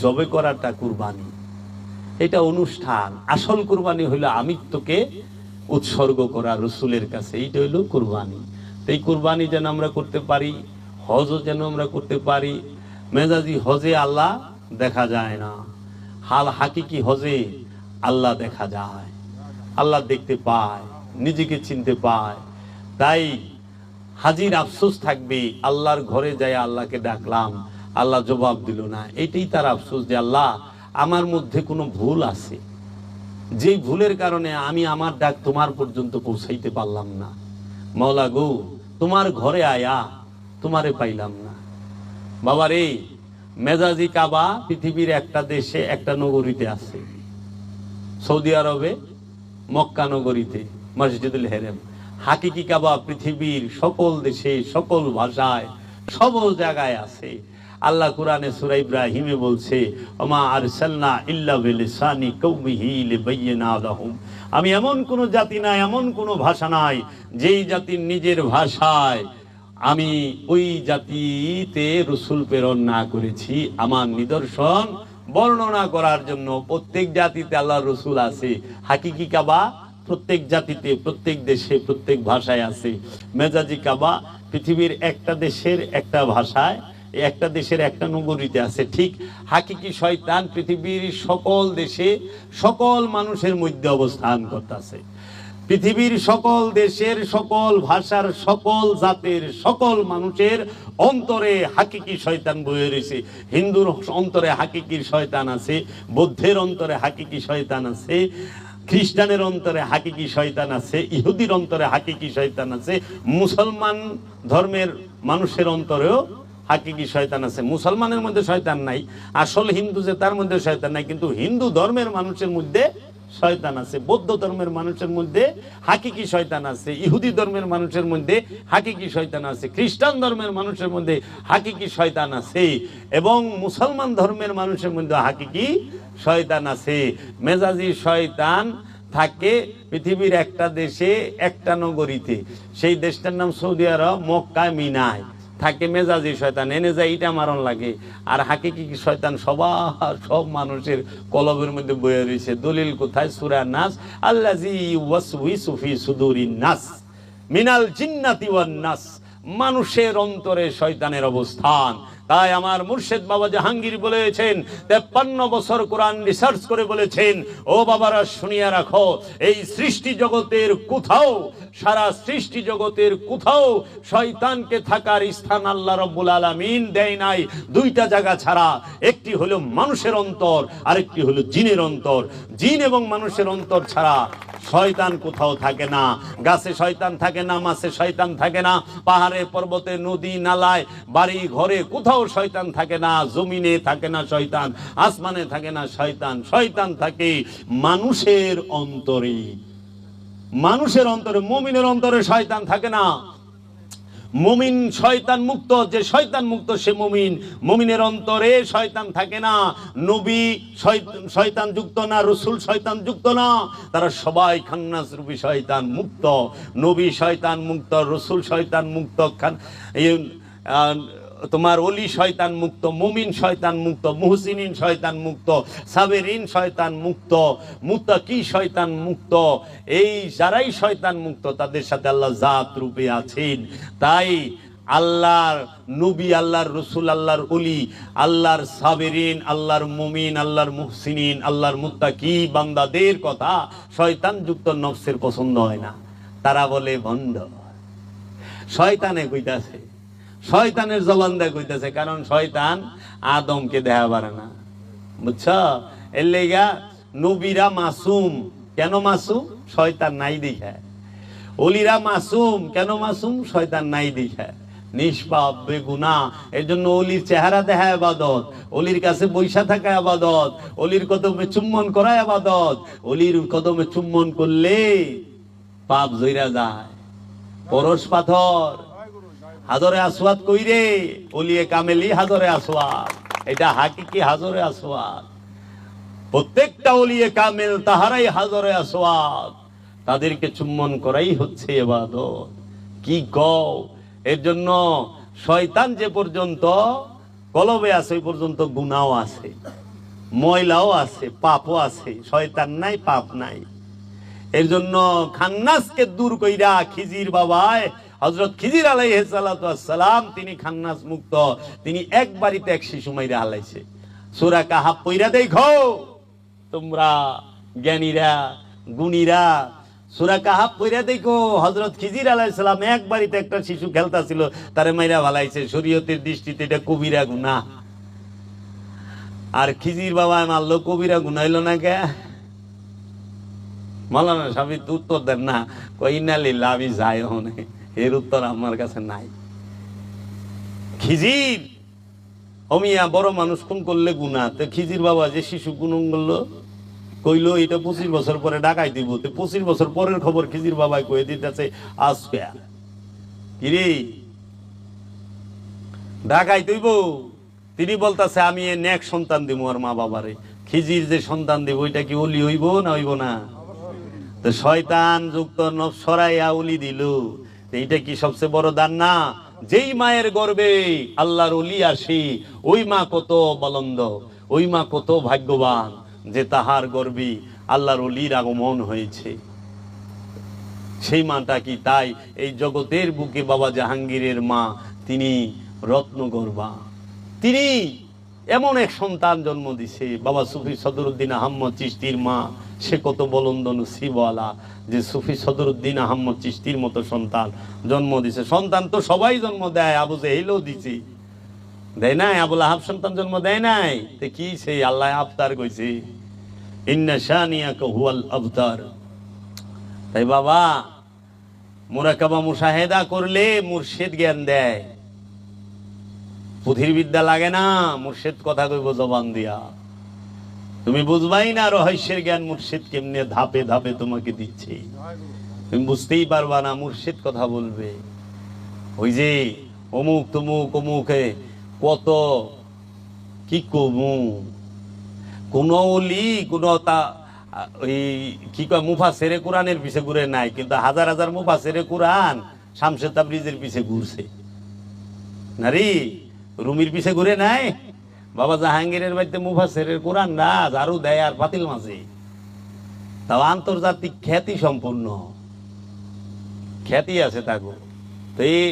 জবে করাটা কুরবানি, এটা অনুষ্ঠান। আসল কুরবানি হইলো আমিত্বকে উৎসর্গ করা রসুলের কাছে, এইটা হইলো কুরবানি। এই কুরবানি যেন আমরা করতে পারি, হজও যেন আমরা করতে পারি। মেজাজি হজে আল্লাহ দেখা যায় না, হাল হাকিকি হজে আল্লাহ দেখা যায়, আল্লাহ দেখতে পায়, নিজেকে চিনতে পায়। তাই হাজির আফসোস থাকবে, আল্লাহর ঘরে যায় আল্লাহকে ডাকলাম, আল্লাহ জবাব দিল না। এটাই তার আফসোস যে আল্লাহ আমার মধ্যে কোনো ভুল আছে, যেই ভুলের কারণে আমি আমার ডাক তোমার পর্যন্ত পৌঁছাইতে পারলাম না। মাওলা গো, তোমার ঘরে আয়া তোমারে পাইলাম না। বাবারে, মেজাজি কাবা পৃথিবীর একটা দেশে একটা নগরীতে আছে, সৌদি আরবে মক্কা নগরীতে মসজিদুল হেরেম। হাকিকি কাবা পৃথিবীর সকল দেশে সকল ভাষায় সকল জায়গায় আছে। আল্লাহ কুরআনে সূরা ইব্রাহিমে বলছে, ওমা আরসালনা ইল্লা বিলিসানি কওমিহি লিবায়্যিনা লাহুম। আমি এমন কোন জাতি নাই, এমন কোন ভাষা নাই যেই জাতির নিজের ভাষায় আমি ওই জাতিতে রসুল প্রেরণ না করেছি আমার নিদর্শন বর্ণনা করার জন্য। প্রত্যেক জাতিতে আল্লাহর রসুল আছে। হাকিকি কাবা প্রত্যেক জাতিতে, প্রত্যেক দেশে, প্রত্যেক ভাষায় আছে। মেজাজি কাবা পৃথিবীর একটা দেশের একটা ভাষায়, একটা দেশের একটা নগরীতে আছে। ঠিক হাকিকি শয়তান পৃথিবীর সকল দেশে সকল মানুষের মধ্যে অবস্থান করতেছে। পৃথিবীর সকল দেশের সকল ভাষার সকল জাতের সকল মানুষের অন্তরে হাকিকি শয়তান বয়ে রয়েছে। হিন্দুর অন্তরে হাকিকি শয়তান আছে, বৌদ্ধের অন্তরে হাকিকি শয়তান আছে, খ্রিস্টানের অন্তরে হাকিকি শয়তান আছে, ইহুদির অন্তরে হাকিকি শয়তান আছে, মুসলমান ধর্মের মানুষের অন্তরেও হাকিকি শয়তান আছে। মুসলমানের মধ্যে শয়তান নাই, আসল হিন্দু যে তার মধ্যে শয়তান নাই, কিন্তু হিন্দু ধর্মের মানুষের মধ্যে শয়তান আছে। বৌদ্ধ ধর্মের মানুষের মধ্যে হাকিকি শয়তান আছে, ইহুদি ধর্মের মানুষের মধ্যে হাকিকি শয়তান আছে, খ্রিস্টান ধর্মের মানুষের মধ্যে হাকিকি শয়তান আছে, এবং মুসলমান ধর্মের মানুষের মধ্যে হাকিকি শয়তান আছে। মেজাজি শয়তান থাকে পৃথিবীর একটা দেশে একটা নগরীতে, সেই দেশটার নাম সৌদি আরব, মক্কায় মিনায় থাকে মেজাজি শয়তান। এনে যায় ইটা মারণ লাগে। আর হাকিকি শয়তান সব মানুষের কলবের মধ্যে বয়ে রয়েছে। দলিল কোথায়? সূরা নাস, আল্লাযী ইউওয়াসউইসু ফি সুদুরিন নাস মিনাল জিন্নাতি ওয়ান নাস। মানুষের অন্তরে শয়তানের অবস্থান। তাই আমার মুর্শিদ বাবা জাহাঙ্গীর বলেছেন, 53 বছর কোরআন রিসার্চ করে বলেছেন, ও বাবারা শুনিয়া রাখো, এই সৃষ্টি জগতের কোথাও, সারা সৃষ্টি জগতের কোথাও শয়তানকে থাকার স্থান আল্লাহ রাব্বুল আলামিন দেয় নাই দুইটা জায়গা ছাড়া। একটি হলো মানুষের অন্তর, আরেকটি হলো জিনের অন্তর। জিন এবং মানুষের অন্তর ছাড়া শয়তান কোথাও থাকে না। গাছে শয়তান থাকে না, মাছে শয়তান থাকে না, পাহাড়ে পর্বতে নদী নালায় বাড়ি ঘরে কোথাও শয়তান থাকে না। জমিনে থাকে না শয়তান, আসমানে থাকে না শয়তান। শয়তান থাকে মানুষের অন্তরে। মানুষের অন্তরে, মুমিনের অন্তরে শয়তান থাকে না। মুমিন শয়তান মুক্ত, যে শয়তান মুক্ত সে মুমিন। মুমিনের অন্তরে শয়তান থাকে না। নবী শয়তান যুক্ত না, রসুল শয়তান যুক্ত না, তারা সবাই খান্নাস রূপী শয়তান মুক্ত। নবী শয়তান মুক্ত, রসুল শয়তান মুক্ত, তোমার ওলি শয়তান মুক্ত, মুমিন শয়তান মুক্ত, মুহসিনিন শয়তান মুক্ত, সাবেরিন শয়তান মুক্ত, মুত্তাকি শয়তান মুক্ত। এই যারাই শয়তান মুক্ত তাদের সাথে আল্লাহ জাত রূপে আছেন। তাই আল্লাহর নবী, আল্লাহর রসুল, আল্লাহর ওলি, আল্লাহর সাবেরিন, আল্লাহর মুমিন, আল্লাহর মুহসিনিন, আল্লাহর মুত্তাকি বান্দাদের কথা শয়তান যুক্ত নফসের পছন্দ হয় না। তারা বলে ভণ্ড। শয়তানে কইতাছে, শয়তানের জবান দেয় কইতেছে, কারণ শয়তান আদমকে দেখা পারে না, বুঝছ? এর লেগা নবীরা মাসুম। কেন মাসুম? শয়তান নাই দেখা। ওলিরা মাসুম। কেন মাসুম? শয়তান নাই দেখা। নিষ্পাপ বেগুনা। এর জন্য অলির চেহারা দেখা ইবাদত, অলির কাছে বৈশা থাকা ইবাদত, অলির কদমে চুম্বন করা ইবাদত। অলির কদমে চুম্বন করলে পাপ জইরা যায়। পরশ পাথর, হাজরে আসওয়াদ কইরে, ওলিয়ে কামেলি হাজরে আসওয়াদ। এটা হাকিকি হাজরে আসওয়াদ। প্রত্যেকটা ওলিয়ে কামেল তাহারাই হাজরে আসওয়াদ। তাদেরকে চুম্বন করাই হচ্ছে ইবাদত। কি কও? এর জন্য শয়তান যে পর্যন্ত কলবে আছে ওই পর্যন্ত গুনাহও আছে, ময়লাও আছে, পাপও আছে। শয়তান নাই, পাপ নাই। এর জন্য খান্নাসকে দূর কইরা খিজির বাবায়, হযরত খিজির আলাইহিস সালাতু ওয়াস সালাম, তিনি খান্নাস মুক্ত। তিনি এক বাড়িতে এক শিশু মাইরা হালাইছে। সূরা কাহাফ পইরা দেখো তোমরা জ্ঞানীরা, গুণীরা, সূরা কাহাফ পইরা দেখো। হযরত খিজির আলাইহিস সালাম এক বাড়িতে একটা শিশু খেলতাছিল, তারে মাইরা হালাইছে। শরীয়তের দৃষ্টিতে এটা কবিরা গুনাহ। আর খিজির বাবা মারলো, কবিরা গুনাহ হইল না কে? মাওলানা সাহেব তো উত্তর দেন না, কই ইন্না লিল্লাহি আমি যাই হনে, এর উত্তর আমার কাছে নাই। খিজির অমিয়া বড় মানুষ খুন করলে গুনাহ, তো খিজির বাবা যে শিশু খুন করলো কইলো এটা 25 বছর পরে ডাকাই দিব, তো 25 বছর পরের খবর খিজির বাবাই কয়ে দিতেছে আজকে কিরে ডাকাই তৈব। তিনি বলতেছে আমি এ নেক সন্তান দিব আর মা বাবারে। খিজির যে সন্তান দিব ওইটা কি ওলি হইব না হইব না? তো শয়তান যুক্ত নফস সরাইয়া ওলি দিল, এইটা কি সবচেয়ে বড় দান না? যেই মায়ের গর্ভে আল্লাহর ওলি আসে ওই মা কত বলন্দ, ওই মা কত ভাগ্যবান যে তাহার গর্ভে আল্লাহর ওলির আগমন হয়েছে। সেই মাটা কি তাই এই জগতের বুকে বাবা জাহাঙ্গীরের মা তিনি রত্নগর্ভা, তিনি এমন এক সন্তান জন্ম দিছে। বাবা সুফি সদরুদ্দিন আহমদ চিশতির মা সে কত বলন্দ নসিবওয়ালা যে সুফি সদরুদ্দিন আহমদ চিশতির মতো সন্তান জন্ম দিছে। সন্তান তো সবাই জন্ম দেয়, আবু জেহেলও দিছে, দেয় নাই? আবুল আহাব সন্তান জন্ম দেয় নাই? তো কি সেই আল্লাহ আফতার কইছে ইন্না শানিয়াকা হুয়াল আবতার। তাই বাবা মুরাকাবা মুশাহেদা করলে মুর্শিদ জ্ঞান দেয়, পুঁথির বিদ্যা লাগে না। মুর্শিদ কথা কইব জবান দিয়া, তুমি বুঝবাই না রহস্যের জ্ঞান মুর্শিদ কেমনে ধাপে ধাপে তোমাকে দিচ্ছে, তুমি বুঝতেই পারবা না। মুর্শিদ কথা বলবে, ওই যে অমুক তমুক অমুকে কত কি কমু, কোন ওলি কোন তা ওই কি কয় মুফাসসিরে কোরআনের পিছে ঘুরে নাই, কিন্তু হাজার হাজার মুফাসসিরে কোরআন শামসুল তাবরিজের পিছে ঘুরছে নারী, রুমির পিছে ঘুরে নাই। বাবা জাহাঙ্গীরের বাড়িতে মুফাসসিরের কোরআন না ঝাড়ু দেয় আর পাতিল মাঝে, তাও আন্তর্জাতিক খ্যাতি সম্পূর্ণ খ্যাতি আছে তাগো। তো এই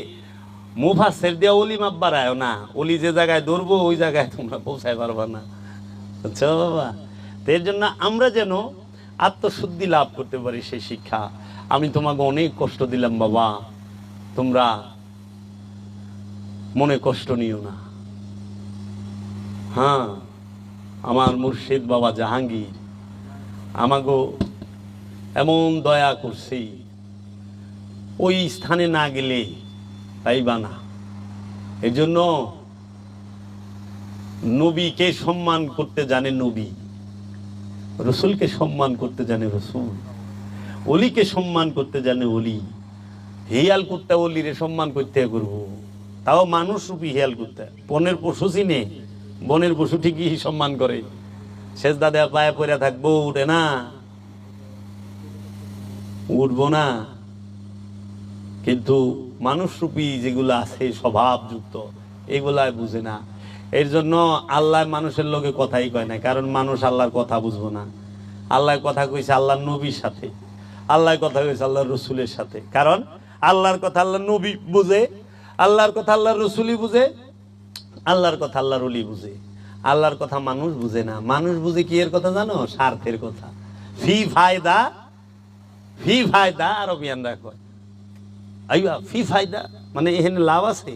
মুফাসসির দিয়ে ওলি মাপ বাড়ায় না, ওলি যে জায়গায় ধরবো ওই জায়গায় তোমরা পৌঁছায় পারবা না, বুঝছো বাবা? এর জন্য আমরা যেন আত্মশুদ্ধি লাভ করতে পারি সেই শিক্ষা। আমি তোমাকে অনেক কষ্ট দিলাম বাবা, তোমরা মনে কষ্ট নিও না। হ্যাঁ, আমার মুর্শিদ বাবা জাহাঙ্গীর আমাকে এমন দয়া করছে, ওই স্থানে না গেলে পাইবা না। এই জন্য নবীকে সম্মান করতে জানে নবী, রসুলকে সম্মান করতে জানে রসুল, অলিকে সম্মান করতে জানে অলি। হেয়াল করতে অলিরে সম্মান করতে করবো, তাও মানুষ রূপী হেয়াল করতে। বনের পশু চিনে, বনের পশু ঠিকই সম্মান করে, সেজদা দেয়া পায়ে পড়ে থাকবো, উঠে না, উঠবো না। কিন্তু মানুষ রূপী যেগুলো আছে স্বভাবযুক্ত এগুলাই বুঝে না। এর জন্য আল্লাহ মানুষের লোকে কথাই কয় না, কারণ মানুষ আল্লাহর কথা বুঝবো না। আল্লাহ কথা কইছে আল্লাহর নবীর সাথে, আল্লাহ কথা কইছে আল্লাহর রসুলের সাথে। কারণ আল্লাহর কথা আল্লাহ নবী বুঝে, আল্লাহর কথা আল্লাহর রসুলই বুঝে, আল্লাহর কথা আল্লাহর ওলি বুঝে। আল্লাহর কথা মানুষ বুঝে না। মানুষ বুঝে কি এর কথা জানো? স্বার্থের কথা। ফি ফায়দা, ফি ফায়দা আরবিয়ানরা কয় আইবা ফি ফায়দা, মানে এখানে লাভ আছে,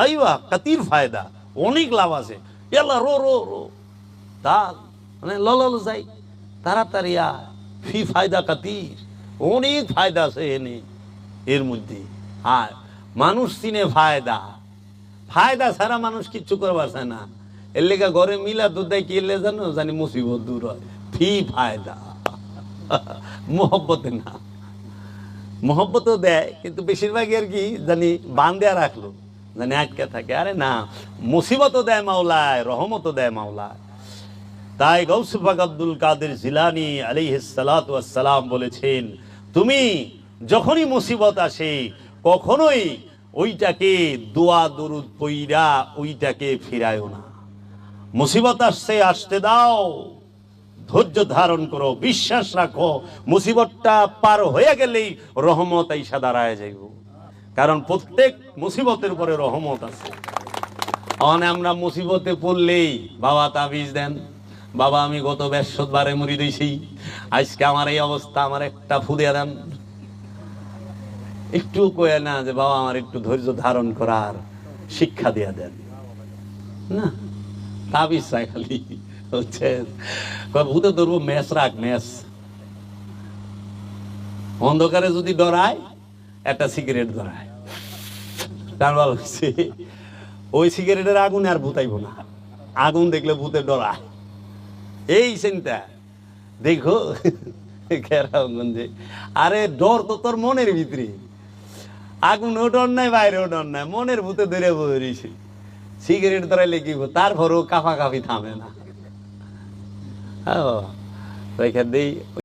আইবা কাতির ফায়দা, অনেক লাভ আছে। এলা রো রো রো দাল মানে লল যাই তাড়াতাড়ি আয়, ফি ফায়দা কাতির, অনেক ফায়দা আছে এনে এর মধ্যে। আর মানুষ চিনে ফায়দা, ফায়দা ছাড়া মানুষ কিচ্ছু করবার চায় না। এর লেগা ঘরে মিলা দুধ দেয় কি এলে জানো, জানি মুসিবত দূর হয়। ফি ফায়দা মোহব্বতে না, মোহব্বতও দেয় কিন্তু বেশিরভাগই আর কি জানি বান্ধে রাখলো, জানি আটকে থাকে। আরে না, মুসিবতও দেয় মাওলায়, রহমতও দেয় মাওলায়। তাই গৌস পাক আব্দুল কাদের জিলানী আলাইহিস সালাতু ওয়াস সালাম বলেছেন, তুমি যখনই মুসিবত আসে কখনোই ওইটাকে দোয়া দরুদ পইরা ওইটাকে ফিরায়ও না। মুসিবত আসছে, আসতে দাও, ধৈর্য ধারণ করো, বিশ্বাস রাখো, মুসিবতটা পার হয়ে গেলেই রহমত আইসা দাঁড়ায় যাইব। কারণ প্রত্যেক মুসিবতের পরে রহমত আছে। আমরা মুসিবতে পড়লেই বাবা তাবিজ দেন, বাবা আমি গত বৃহস্পতিবারে মরি দিয়েছি, আজকে আমার এই অবস্থা, আমার একটা ফুদিয়া দেন। একটু কয়ে না যে বাবা আমার একটু ধৈর্য ধারণ করার শিক্ষা দিয়ে দেন না, তাবিজ চাই খালি। হচ্ছে ভূতে ধরবো, ম্যাচ রাখ, ম্যাচ অন্ধকারে যদি ডরায় একটা সিগারেট ধরায়, তার ভালো হচ্ছে ওই সিগারেটের আগুনে আর ভূতাইব না, আগুন দেখলে ভূতে ডরায়। এই চিন্তা দেখো কেরামগঞ্জে, আরে ডর তো তোর মনের ভিতরে, আগুনেও ডর নাই বাইরেও ডর নাই, মনের ভূতে ধরে বসে সিগারেট ধরাইলে কি তারপরও কাফাকাফি থামে না। ও,